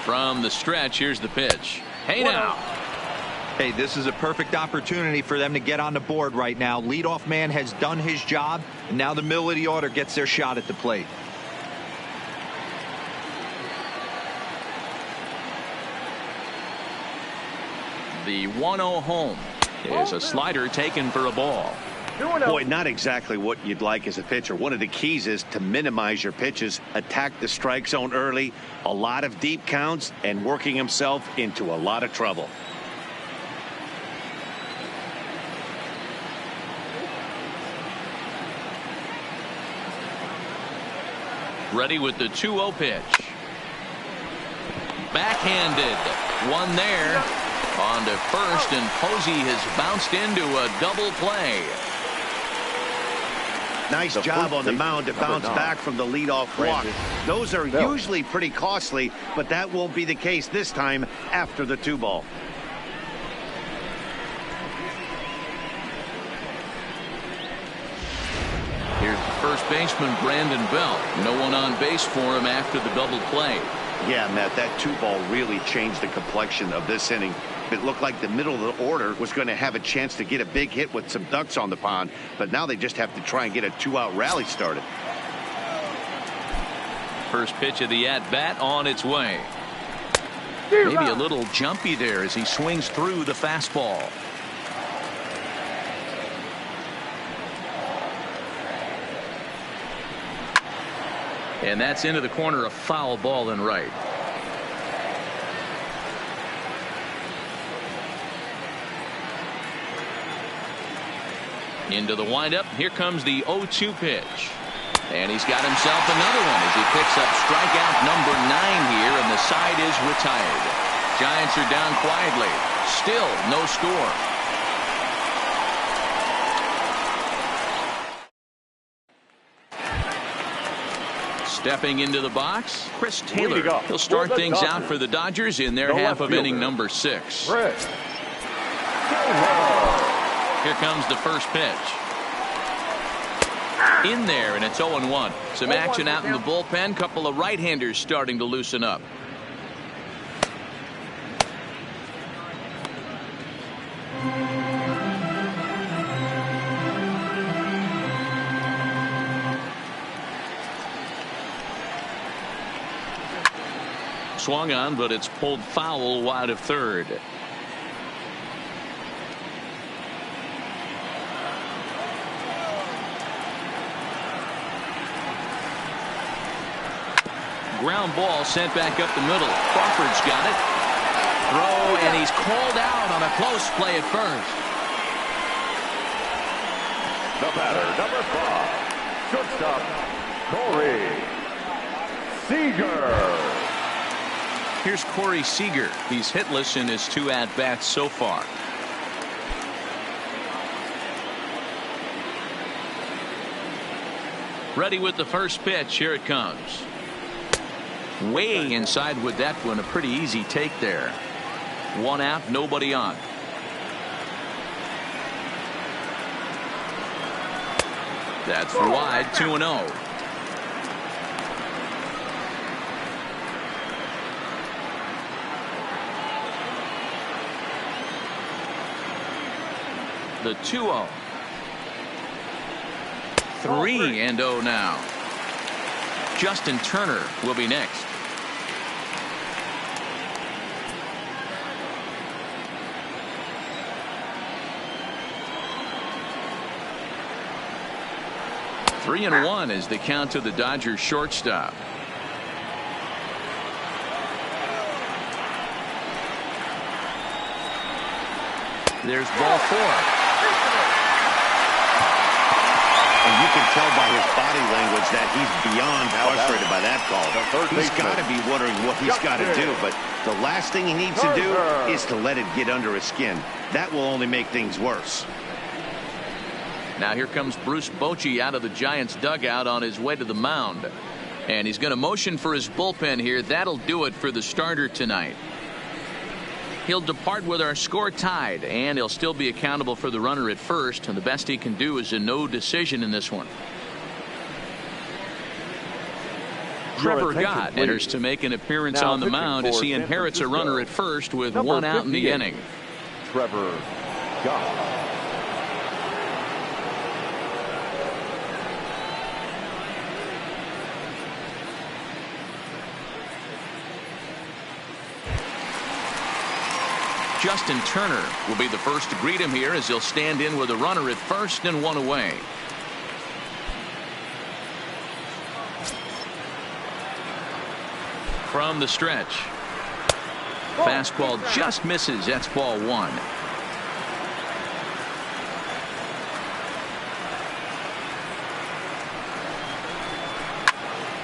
From the stretch, here's the pitch. Hey now. Hey, this is a perfect opportunity for them to get on the board right now. Leadoff man has done his job, and now the middle of the order gets their shot at the plate. The 1-0 home is a slider taken for a ball. Boy, not exactly what you'd like as a pitcher. One of the keys is to minimize your pitches, attack the strike zone early, a lot of deep counts, and working himself into a lot of trouble. Ready with the 2-0 pitch. Backhanded. One there. On to first, and Posey has bounced into a double play. Nice job on the mound to bounce back from the leadoff walk. Those are usually pretty costly, but that won't be the case this time after the 2-ball. Here's the first baseman, Brandon Belt. No one on base for him after the double play. Yeah, Matt, that 2-ball really changed the complexion of this inning. It looked like the middle of the order was going to have a chance to get a big hit with some ducks on the pond, but now they just have to try and get a 2-out rally started. First pitch of the at-bat on its way. Maybe a little jumpy there as he swings through the fastball. And that's into the corner, a foul ball and right. Into the windup. Here comes the 0-2 pitch. And he's got himself another one as he picks up strikeout number 9 here, and the side is retired. Giants are down quietly. Still no score. Stepping into the box, Chris Taylor. He'll start things out for the Dodgers in their half of inning number 6. Here comes the first pitch. In there, and it's 0-1. Some action out in the bullpen. Couple of right-handers starting to loosen up. Swung on, but it's pulled foul wide of third. Ground ball sent back up the middle. Crawford's got it. Throw, and he's called out on a close play at first. The batter, number 5, shortstop, Corey Seager. Here's Corey Seager. He's hitless in his 2 at-bats so far. Ready with the first pitch. Here it comes. Way inside with that one. A pretty easy take there. 1 out, nobody on. That's wide. 2-0. The 2-0. 3-0 now. Justin Turner will be next. Three and 1 is the count to the Dodgers shortstop. There's ball 4. And you can tell by his body language that he's beyond frustrated by that call. He's got to be wondering what he's got to do, but the last thing he needs to do is to let it get under his skin. That will only make things worse. Now here comes Bruce Bochy out of the Giants dugout on his way to the mound. And he's going to motion for his bullpen here. That'll do it for the starter tonight. He'll depart with our score tied, and he'll still be accountable for the runner at first, and the best he can do is a no decision in this one. Trevor Gott enters to make an appearance on the mound as he inherits a runner at first with one out in the inning. Trevor Gott. Justin Turner will be the first to greet him here as he'll stand in with a runner at first and one away. From the stretch. Fastball just misses. That's ball one.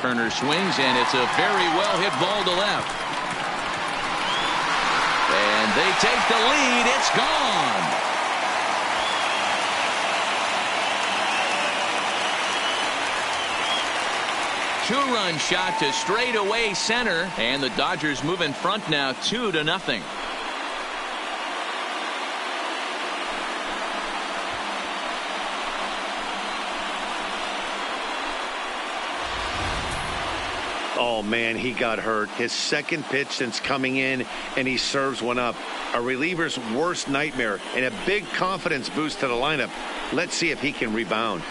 Turner swings, and it's a very well hit ball to left. And they take the lead. It's gone. Two-run shot to straightaway center, and the Dodgers move in front now 2-0. Oh, man, he got hurt. His second pitch since coming in, and he serves one up. A reliever's worst nightmare and a big confidence boost to the lineup. Let's see if he can rebound.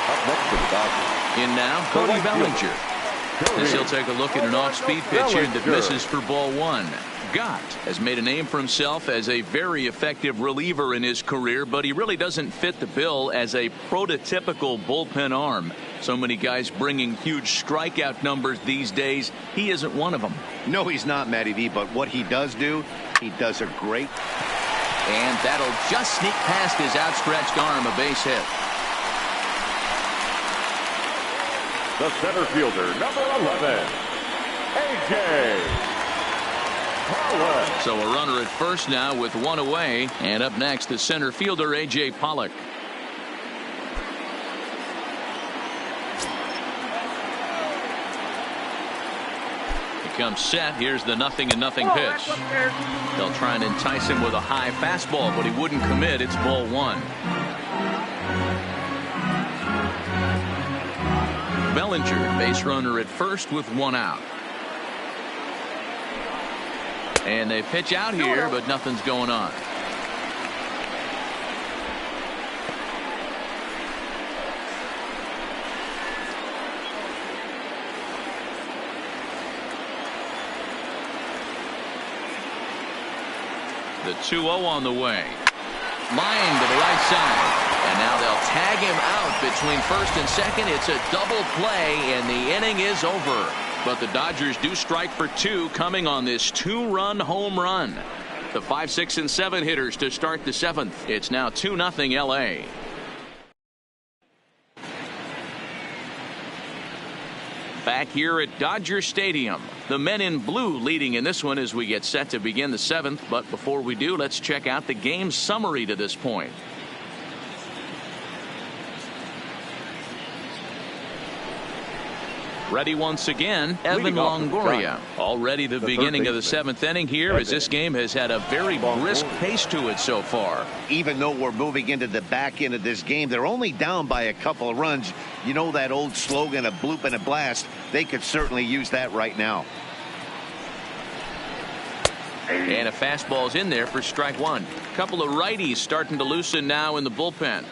Up next to the Dodgers. In now, Cody Bellinger. As he'll take a look at an off-speed pitch here that misses for ball one. Gott has made a name for himself as a very effective reliever in his career, but he really doesn't fit the bill as a prototypical bullpen arm. So many guys bringing huge strikeout numbers these days. He isn't one of them. No, he's not, Matty V, but what he does do, he does a great. And that'll just sneak past his outstretched arm, a base hit. The center fielder, number 11, A.J. Pollock. So a runner at first now with one away. And up next, the center fielder, A.J. Pollock. He comes set. Here's the 0-0 pitch. They'll try and entice him with a high fastball, but he wouldn't commit. It's ball one. Bellinger, base runner at first with one out. And they pitch out here, but nothing's going on. The 2-0 on the way. Line to the right side. And now they'll tag him out between first and second. It's a double play, and the inning is over. But the Dodgers do strike for two coming on this two-run home run. The 5, 6, and 7 hitters to start the seventh. It's now 2-0 L.A. Back here at Dodger Stadium. The men in blue leading in this one as we get set to begin the seventh. But before we do, let's check out the game summary to this point. Ready once again, Evan Longoria. Already the beginning of the seventh inning here as this game has had a very brisk pace to it so far. Even though we're moving into the back end of this game, they're only down by a couple of runs. You know that old slogan, a bloop and a blast. They could certainly use that right now. And a fastball's in there for strike one. A couple of righties starting to loosen now in the bullpen.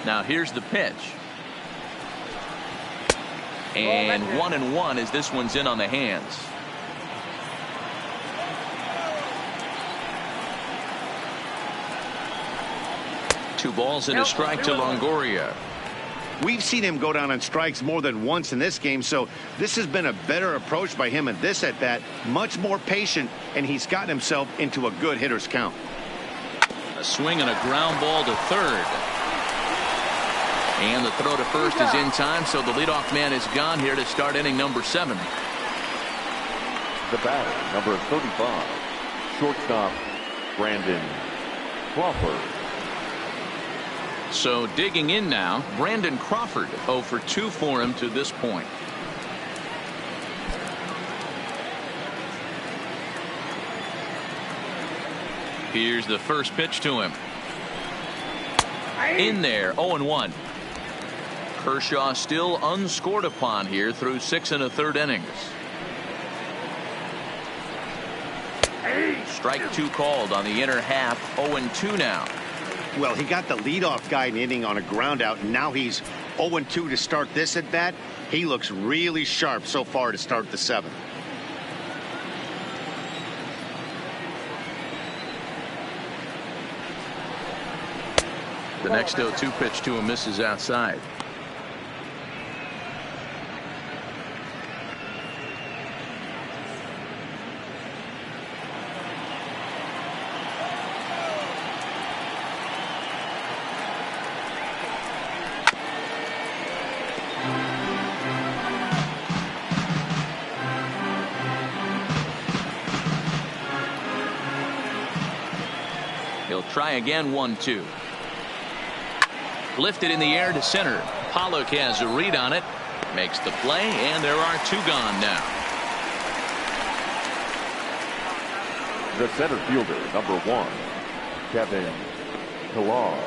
Now here's the pitch. And 1-1 as this one's in on the hands. Two balls and a strike to Longoria. We've seen him go down on strikes more than once in this game, so this has been a better approach by him in this at bat. Much more patient, and he's gotten himself into a good hitter's count. A swing and a ground ball to third. And the throw to first is in time, so the leadoff man is gone here to start inning number 7. The batter, number 35, shortstop Brandon Crawford. So digging in now, Brandon Crawford, 0 for 2 for him to this point. Here's the first pitch to him. In there, 0-1. Kershaw still unscored upon here through 6 1/3 innings. Strike 2 called on the inner half. 0-2 now. Well, he got the leadoff guy in the inning on a ground out, and now he's 0-2 to start this at bat. He looks really sharp so far to start the 7th. The next 0-2 pitch to him misses outside. He'll try again. 1-2. Lifted in the air to center. Pollock has a read on it. Makes the play, and there are 2 gone now. The center fielder, number 1, Kevin Pillar.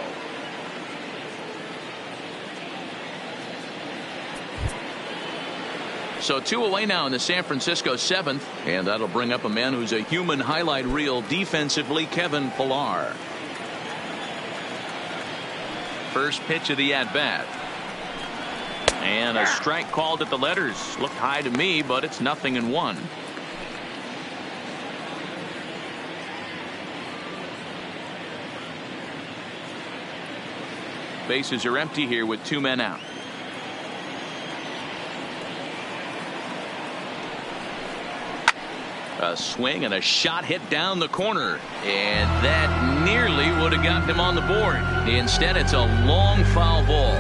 So 2 away now in the San Francisco 7th, and that'll bring up a man who's a human highlight reel defensively, Kevin Pillar. First pitch of the at-bat. And a strike called at the letters. Looked high to me, but it's 0-1. Bases are empty here with 2 men out. A swing and a shot hit down the corner, and that nearly would have gotten him on the board. Instead, it's a long foul ball.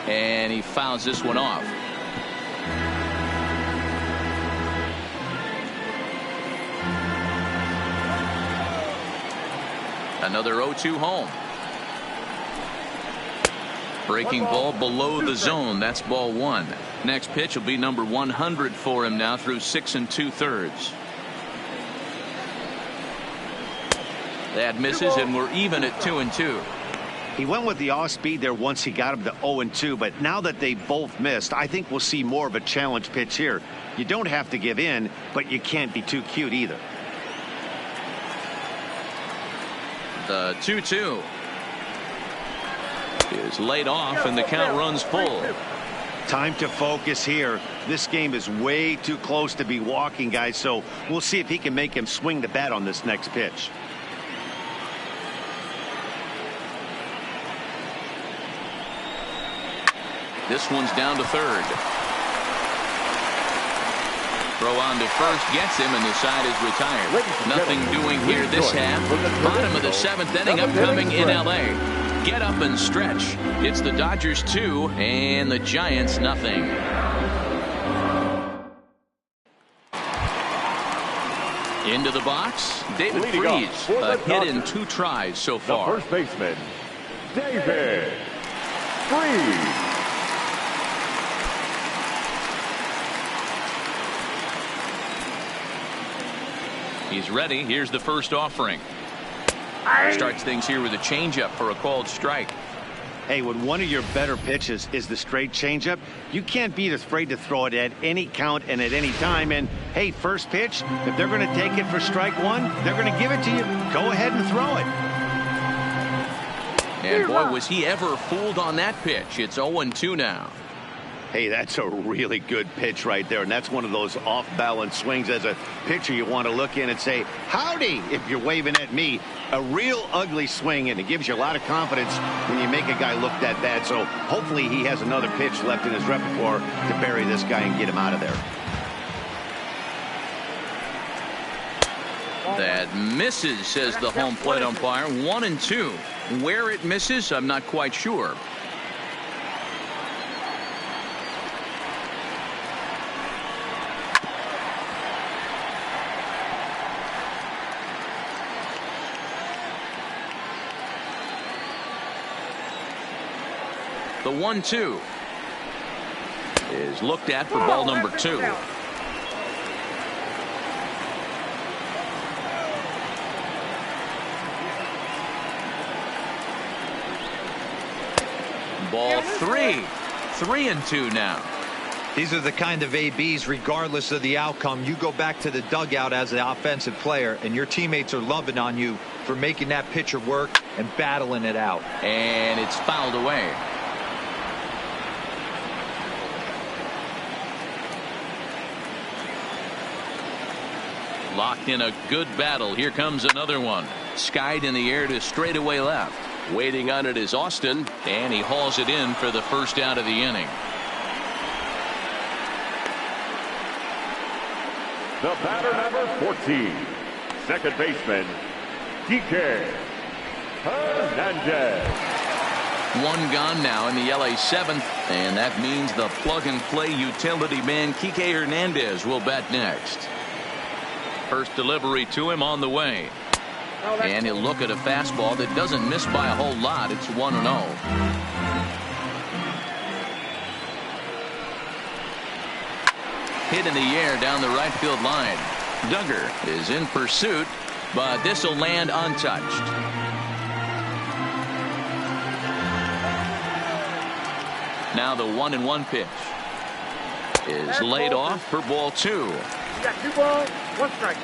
And he fouls this one off. Another 0-2 home. Breaking ball below the zone. That's ball 1. Next pitch will be number 100 for him now through 6 2/3. That misses, and we're even at 2-2. He went with the off speed there once he got him to 0-2, but now that they both missed, I think we'll see more of a challenge pitch here. You don't have to give in, but you can't be too cute either. The 2-2 is laid off, and the count runs full. Time to focus here. This game is way too close to be walking, guys, so we'll see if he can make him swing the bat on this next pitch. This one's down to third. Throw on to first gets him, and the side is retired. Nothing doing here this half. Bottom of the 7th inning upcoming in L.A. Get up and stretch. It's the Dodgers 2 and the Giants 0. Into the box, David Freese. A hit in 2 tries so far. The first baseman, David Freese. He's ready. Here's the first offering. Starts things here with a changeup for a called strike. Hey, when one of your better pitches is the straight changeup, you can't be afraid to throw it at any count and at any time. And hey, first pitch, if they're going to take it for strike 1, they're going to give it to you. Go ahead and throw it. And boy, was he ever fooled on that pitch. It's 0-2 now. Hey, that's a really good pitch right there, and that's one of those off-balance swings. As a pitcher, you want to look in and say, howdy, if you're waving at me. A real ugly swing, and it gives you a lot of confidence when you make a guy look that bad. So hopefully he has another pitch left in his repertoire to bury this guy and get him out of there. That misses, says the home plate umpire. 1-2. Where it misses, I'm not quite sure. The 1-2 is looked at for ball number 2. Ball 3. 3-2 now. These are the kind of ABs, regardless of the outcome, you go back to the dugout as an offensive player, and your teammates are loving on you for making that pitcher work and battling it out. And it's fouled away. Locked in a good battle. Here comes another one. Skied in the air to straightaway left. Waiting on it is Austin, and he hauls it in for the first out of the inning. The batter, number 14, second baseman, DK Hernandez. One gone now in the LA seventh, and that means the plug-and-play utility man Kike Hernandez will bat next. First delivery to him on the way. And he'll look at a fastball that doesn't miss by a whole lot. It's 1-0. Hit in the air down the right field line. Duggar is in pursuit, but this will land untouched. Now the 1-1 pitch is laid off for ball 2. You got 2 balls, 1 strike.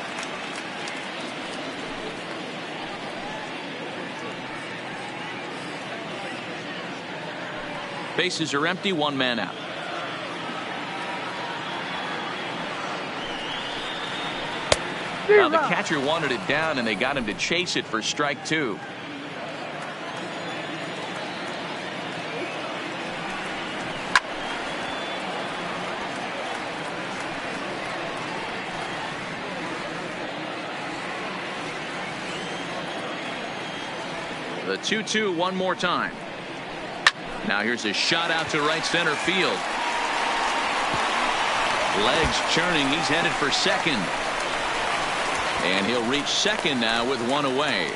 Bases are empty, 1 man out. Now the catcher wanted it down, and they got him to chase it for strike 2. The 2-2 one more time. Now here's a shot out to right center field. Legs churning. He's headed for second. And he'll reach second now with 1 away.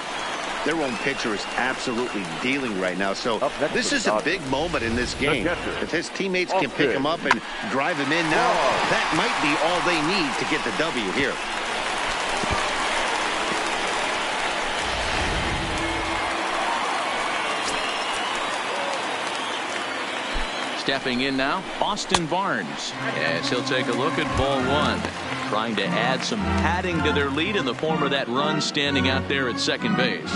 Their own pitcher is absolutely dealing right now. So this is a big moment in this game. If his teammates can pick him up and drive him in now, that might be all they need to get the W here. Stepping in now, Austin Barnes, as he'll take a look at ball 1. Trying to add some padding to their lead in the form of that run standing out there at second base.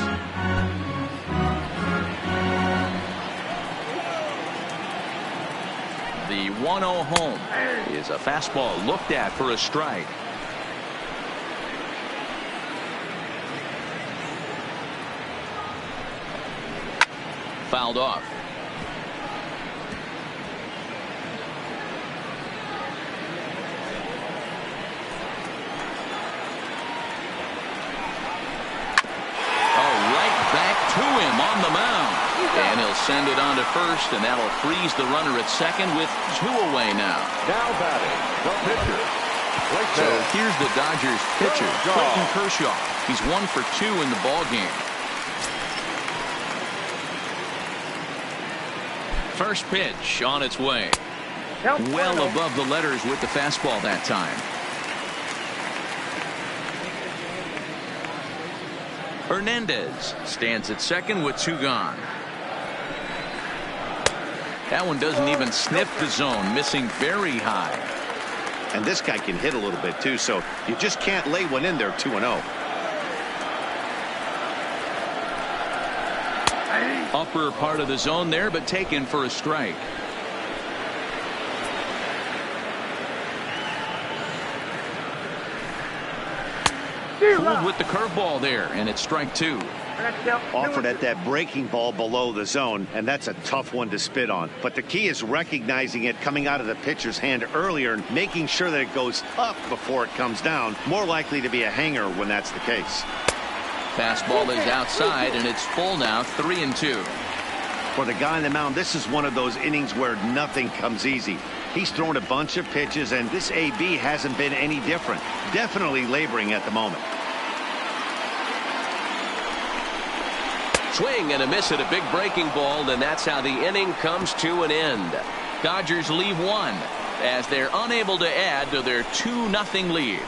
The 1-0 home is a fastball looked at for a strike. Fouled off. To him on the mound, and he'll send it on to first, and that'll freeze the runner at second with 2 away now. Now batting, the pitcher. So here's the Dodgers pitcher, Clayton Kershaw. He's 1 for 2 in the ball game. First pitch on its way. Well above the letters with the fastball that time. Hernandez stands at second with 2 gone. That one doesn't even sniff the zone, missing very high. And this guy can hit a little bit too, so you just can't lay one in there 2-0. Upper part of the zone there, but taken for a strike. Pulled with the curveball there, and it's strike 2. Offered at that breaking ball below the zone, and that's a tough one to spit on. But the key is recognizing it coming out of the pitcher's hand earlier and making sure that it goes up before it comes down. More likely to be a hanger when that's the case. Fastball is outside, and it's full now, 3-2. For the guy on the mound, this is one of those innings where nothing comes easy. He's thrown a bunch of pitches, and this AB hasn't been any different. Definitely laboring at the moment. Swing and a miss at a big breaking ball, and that's how the inning comes to an end. Dodgers leave 1 as they're unable to add to their 2-0 lead.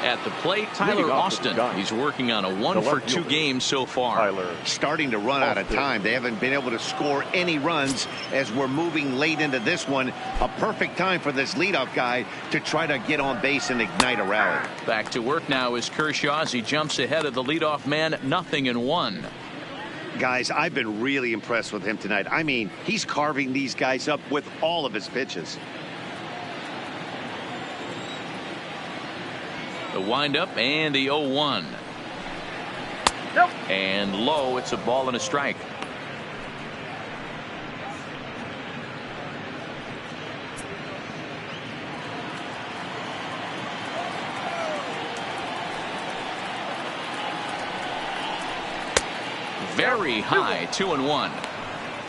At the plate, Tyler Austin. He's working on a 1-for-2 game so far. Starting to run out of time. They haven't been able to score any runs as we're moving late into this one. A perfect time for this leadoff guy to try to get on base and ignite a rally. Back to work now is Kershaw as he jumps ahead of the leadoff man, 0-1. Guys, I've been really impressed with him tonight. I mean, he's carving these guys up with all of his pitches. The windup and the 0-1. Nope. And low, it's a ball and a strike. Very high, 2-1.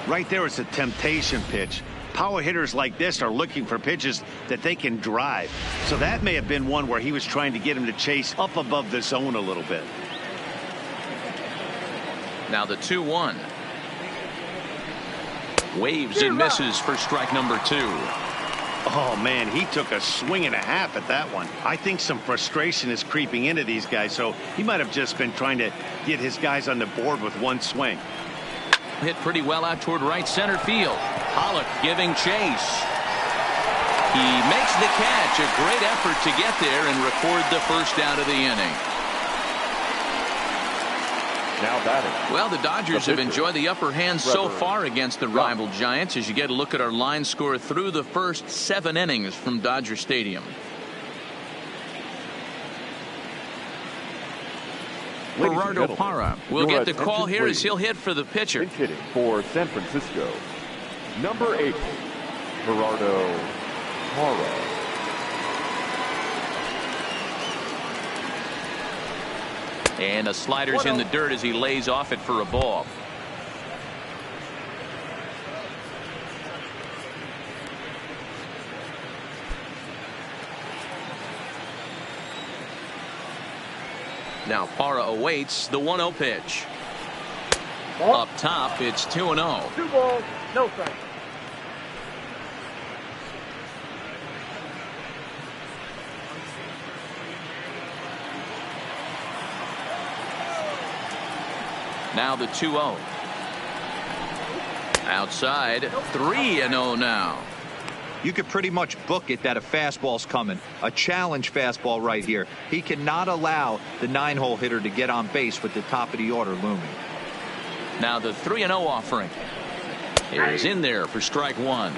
Right there is a temptation pitch. Power hitters like this are looking for pitches that they can drive. So that may have been one where he was trying to get him to chase up above the zone a little bit. Now the 2-1. Waves and misses for strike number 2. Oh, man, he took a swing and a half at that one. I think some frustration is creeping into these guys, so he might have just been trying to get his guys on the board with one swing. Hit pretty well out toward right center field. Pollock giving chase. He makes the catch. A great effort to get there and record the first out of the inning. Now batting. Well, the Dodgers have enjoyed the upper hand so far against the rival Giants as you get a look at our line score through the first 7 innings from Dodger Stadium. Gerardo Parra will get the call here as he'll hit for the pitcher. Pinch hitting for San Francisco, number 8, Gerardo Parra. And a slider's in the dirt as he lays off it for a ball. Now Parra awaits the 1-0 pitch. Up top, it's 2-0. 2 balls, no strikes. Now the 2-0. Outside, 3-0 now. You could pretty much book it that a fastball's coming. A challenge fastball right here. He cannot allow the 9-hole hitter to get on base with the top of the order looming. Now the 3-0 offering is in there for strike 1.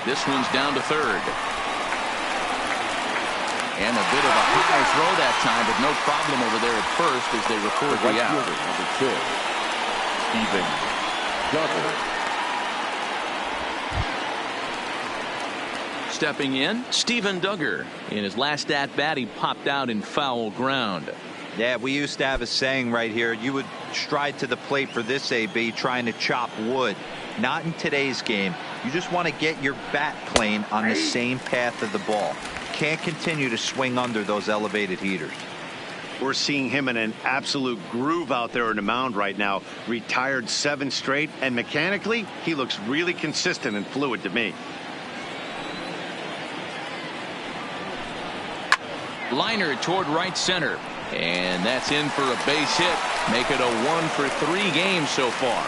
This one's down to third. And a bit of a high throw that time, but no problem over there at first as they record the out. Number 2, Steven Duggar. Stepping in, Steven Duggar. In his last at-bat, he popped out in foul ground. Yeah, we used to have a saying right here. You would stride to the plate for this AB trying to chop wood. Not in today's game. You just want to get your bat plane on the same path of the ball. Can't continue to swing under those elevated heaters. We're seeing him in an absolute groove out there in the mound right now. Retired 7 straight, and mechanically, he looks really consistent and fluid to me. Liner toward right center. And that's in for a base hit. Make it a 1-for-3 game so far.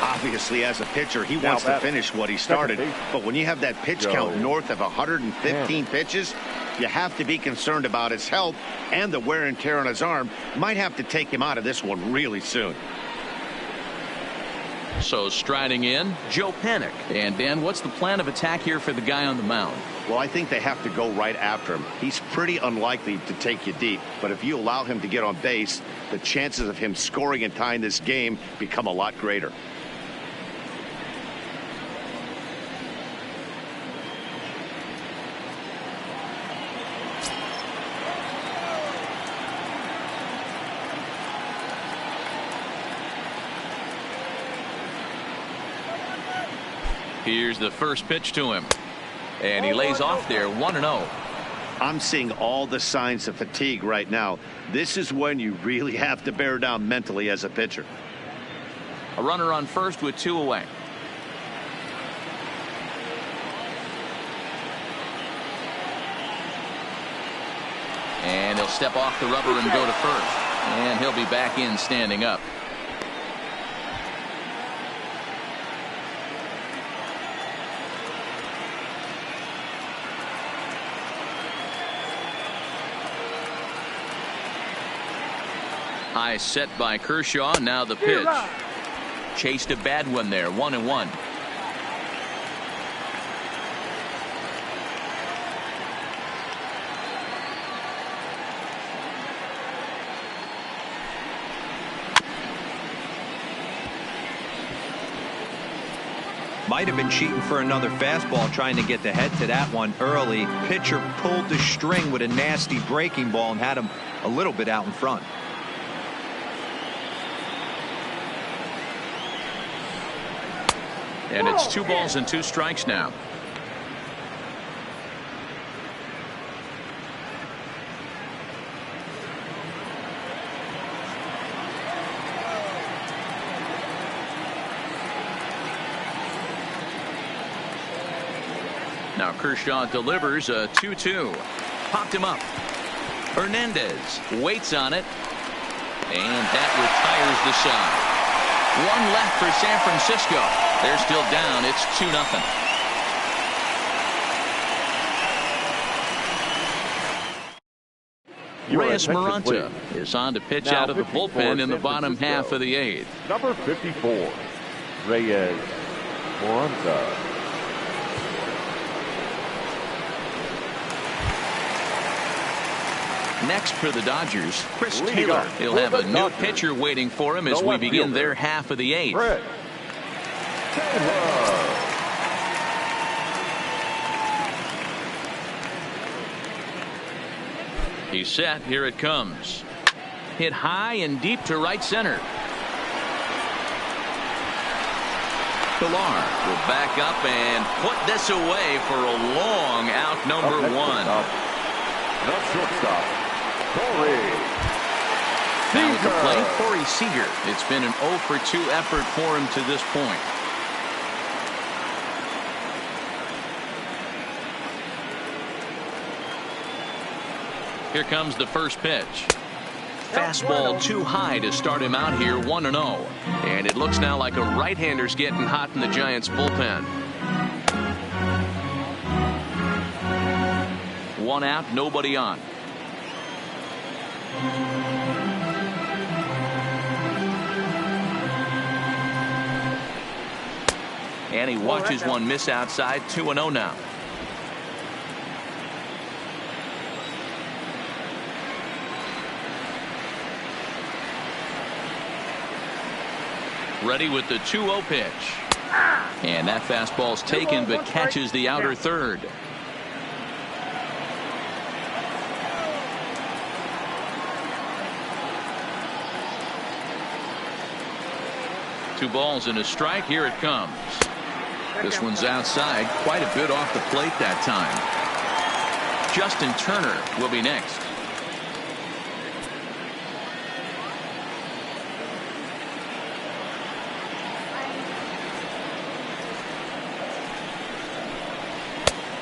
Obviously, as a pitcher, he wants to finish what he started. But when you have that pitch count north of 115 pitches, you have to be concerned about his health, and the wear and tear on his arm might have to take him out of this one really soon. So striding in, Joe Panik. And Dan, what's the plan of attack here for the guy on the mound? Well, I think they have to go right after him. He's pretty unlikely to take you deep, but if you allow him to get on base, the chances of him scoring and tying this game become a lot greater. Here's the first pitch to him. And he lays off there 1-0. I'm seeing all the signs of fatigue right now. This is when you really have to bear down mentally as a pitcher. A runner on first with 2 away. And he'll step off the rubber and go to first. And he'll be back in standing up. High set by Kershaw. Now the pitch. Chased a bad one there. 1-1. Might have been cheating for another fastball, trying to get the head to that one early. Pitcher pulled the string with a nasty breaking ball and had him a little bit out in front. And it's 2 balls and 2 strikes now. Now Kershaw delivers a 2-2. Popped him up. Hernandez waits on it. And that retires the side. 1 left for San Francisco. They're still down. It's 2-0. Reyes Maranta is on to pitch out of the bullpen in the bottom half of the 8th. Number 54, Reyes Maranta. Next for the Dodgers, Chris Taylor. He'll have a new pitcher waiting for him as we begin their half of the 8th. He's set. Here it comes. Hit high and deep to right center. Pilar will back up and put this away for a long out, number 1. The shortstop, Corey Now with the play, Corey Seager. It's been an 0 for 2 effort for him to this point. Here comes the first pitch. Fastball too high to start him out here, 1-0. And it looks now like a right-hander's getting hot in the Giants bullpen. 1 out, nobody on. And he watches one miss outside. 2-0 now. Ready with the 2-0 pitch. And that fastball's taken but catches the outer third. Two balls and a strike. Here it comes. This one's outside, quite a bit off the plate that time. Justin Turner will be next.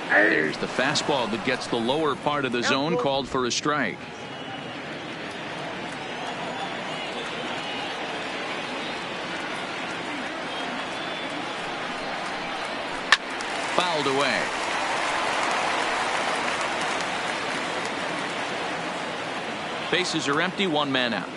There's the fastball that gets the lower part of the zone, called for a strike. Fouled away. Bases are empty, 1 man out.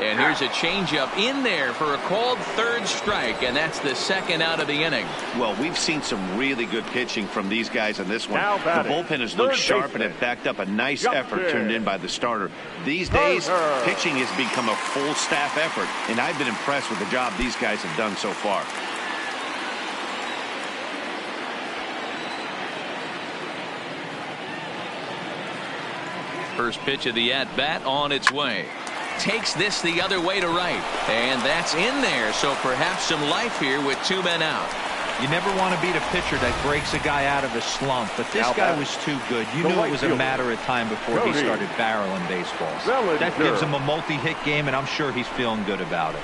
And here's a changeup in there for a called third strike, and that's the second out of the inning. Well, we've seen some really good pitching from these guys in this one. The bullpen has looked sharp, and it backed up a nice effort turned in by the starter. These days, pitching has become a full staff effort, and I've been impressed with the job these guys have done so far. First pitch of the at-bat on its way. Takes this the other way to right. And that's in there, so perhaps some life here with 2 men out. You never want to beat a pitcher that breaks a guy out of a slump, but this guy was too good. You knew it was a matter of time before he started barreling baseballs. That gives him a multi-hit game, and I'm sure he's feeling good about it.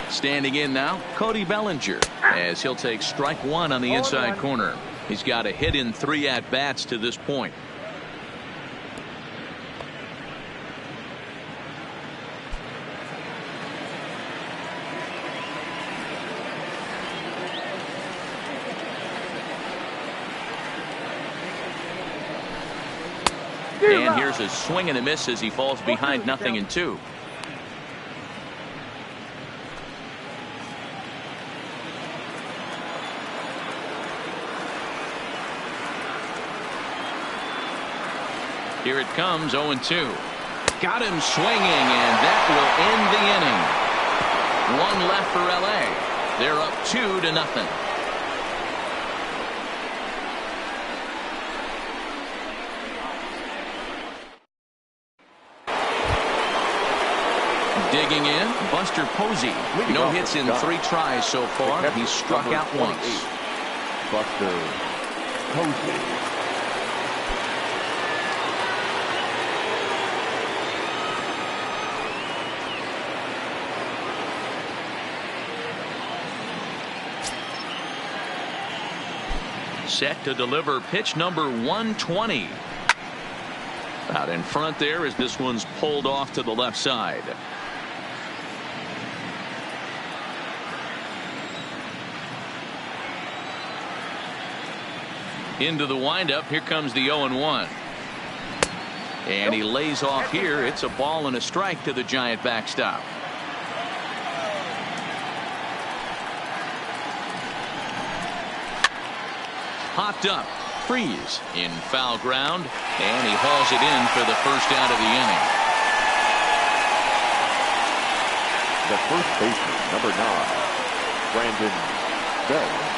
Standing in now, Cody Bellinger, as he'll take strike 1 on the inside corner. He's got a hit in 3 at-bats to this point. And here's a swing and a miss as he falls behind 0-2. Here it comes, 0-2. Got him swinging, and that will end the inning. 1 left for LA. They're up 2-0. Digging in, Buster Posey. No hits in 3 tries so far. He's struck out once. Buster Posey. Set to deliver pitch number 120. Out in front there as this one's pulled off to the left side. Into the windup. Here comes the 0-1. And he lays off here. It's a ball and a strike to the Giant backstop. Hopped up. Freeze in foul ground. And he hauls it in for the first out of the inning. The first baseman, number 9, Brandon Belt.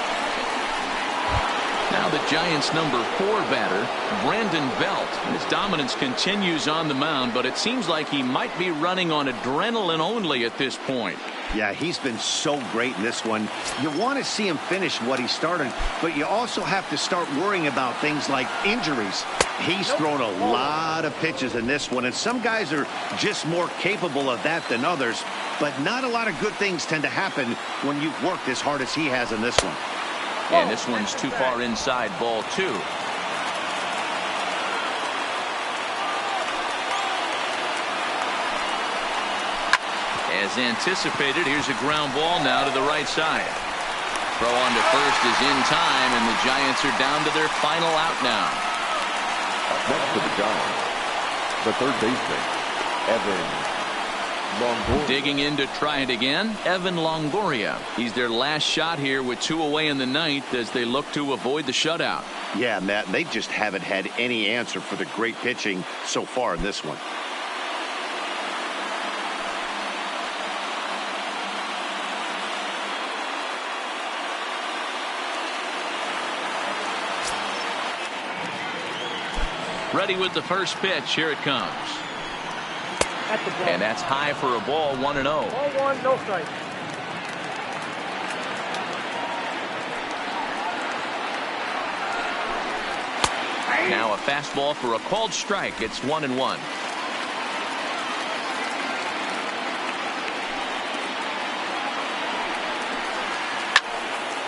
Now the Giants' number 4 batter, Brandon Belt. His dominance continues on the mound, but it seems like he might be running on adrenaline only at this point. Yeah, he's been so great in this one. You want to see him finish what he started, but you also have to start worrying about things like injuries. He's thrown a lot of pitches in this one, and some guys are just more capable of that than others, but not a lot of good things tend to happen when you've worked as hard as he has in this one. And this one's too far inside, ball 2. As anticipated, here's a ground ball now to the right side. Throw on to first is in time, and the Giants are down to their final out now. Next to the Giants, the third baseman, Evan Longoria. Digging in to try it again, Evan Longoria. He's their last shot here with 2 away in the 9th as they look to avoid the shutout. Yeah, Matt, they just haven't had any answer for the great pitching so far in this one. Ready with the first pitch. Here it comes. And that's high for a ball, 1-0. Ball 1, no strike. Now a fastball for a called strike. It's 1-1.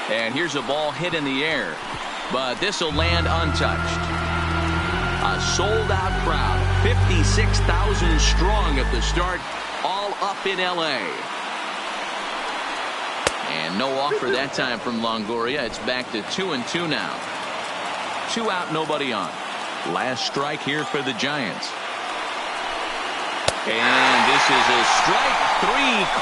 And here's a ball hit in the air, but this will land untouched. A sold-out crowd, 56,000 strong at the start, all up in L.A. And no offer that time from Longoria. It's back to 2-2 now. 2 out, nobody on. Last strike here for the Giants. And this is a strike 3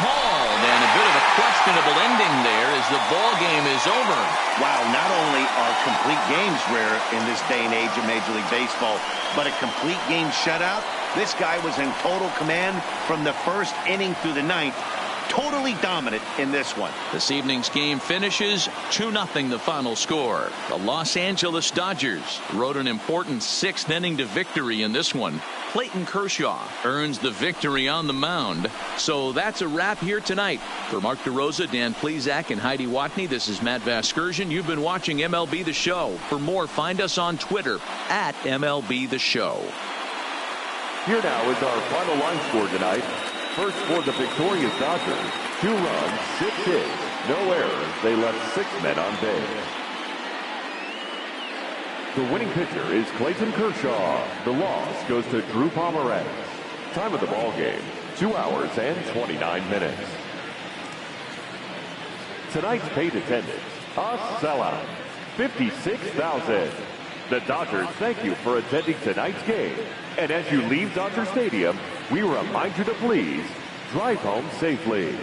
called, and a bit of a questionable ending there as the ball game is over. Wow, not only are complete games rare in this day and age of Major League Baseball, but a complete game shutout. This guy was in total command from the first inning through the 9th. totally dominant in this one. This evening's game finishes 2-0 the final score. The Los Angeles Dodgers rode an important 6th inning to victory in this one. Clayton Kershaw earns the victory on the mound. So that's a wrap here tonight. For Mark DeRosa, Dan Plezak, and Heidi Watney, this is Matt Vasgersian. You've been watching MLB The Show. For more, find us on Twitter at MLB The Show. Here now is our final line score tonight. First for the victorious Dodgers, 2 runs, 6 hits, no errors. They left 6 men on base. The winning pitcher is Clayton Kershaw. The loss goes to Drew Pomeranz. Time of the ball game, 2 hours and 29 minutes. Tonight's paid attendance, a sellout, 56,000. The Dodgers thank you for attending tonight's game. And as you leave Dodger Stadium, we remind you to please drive home safely.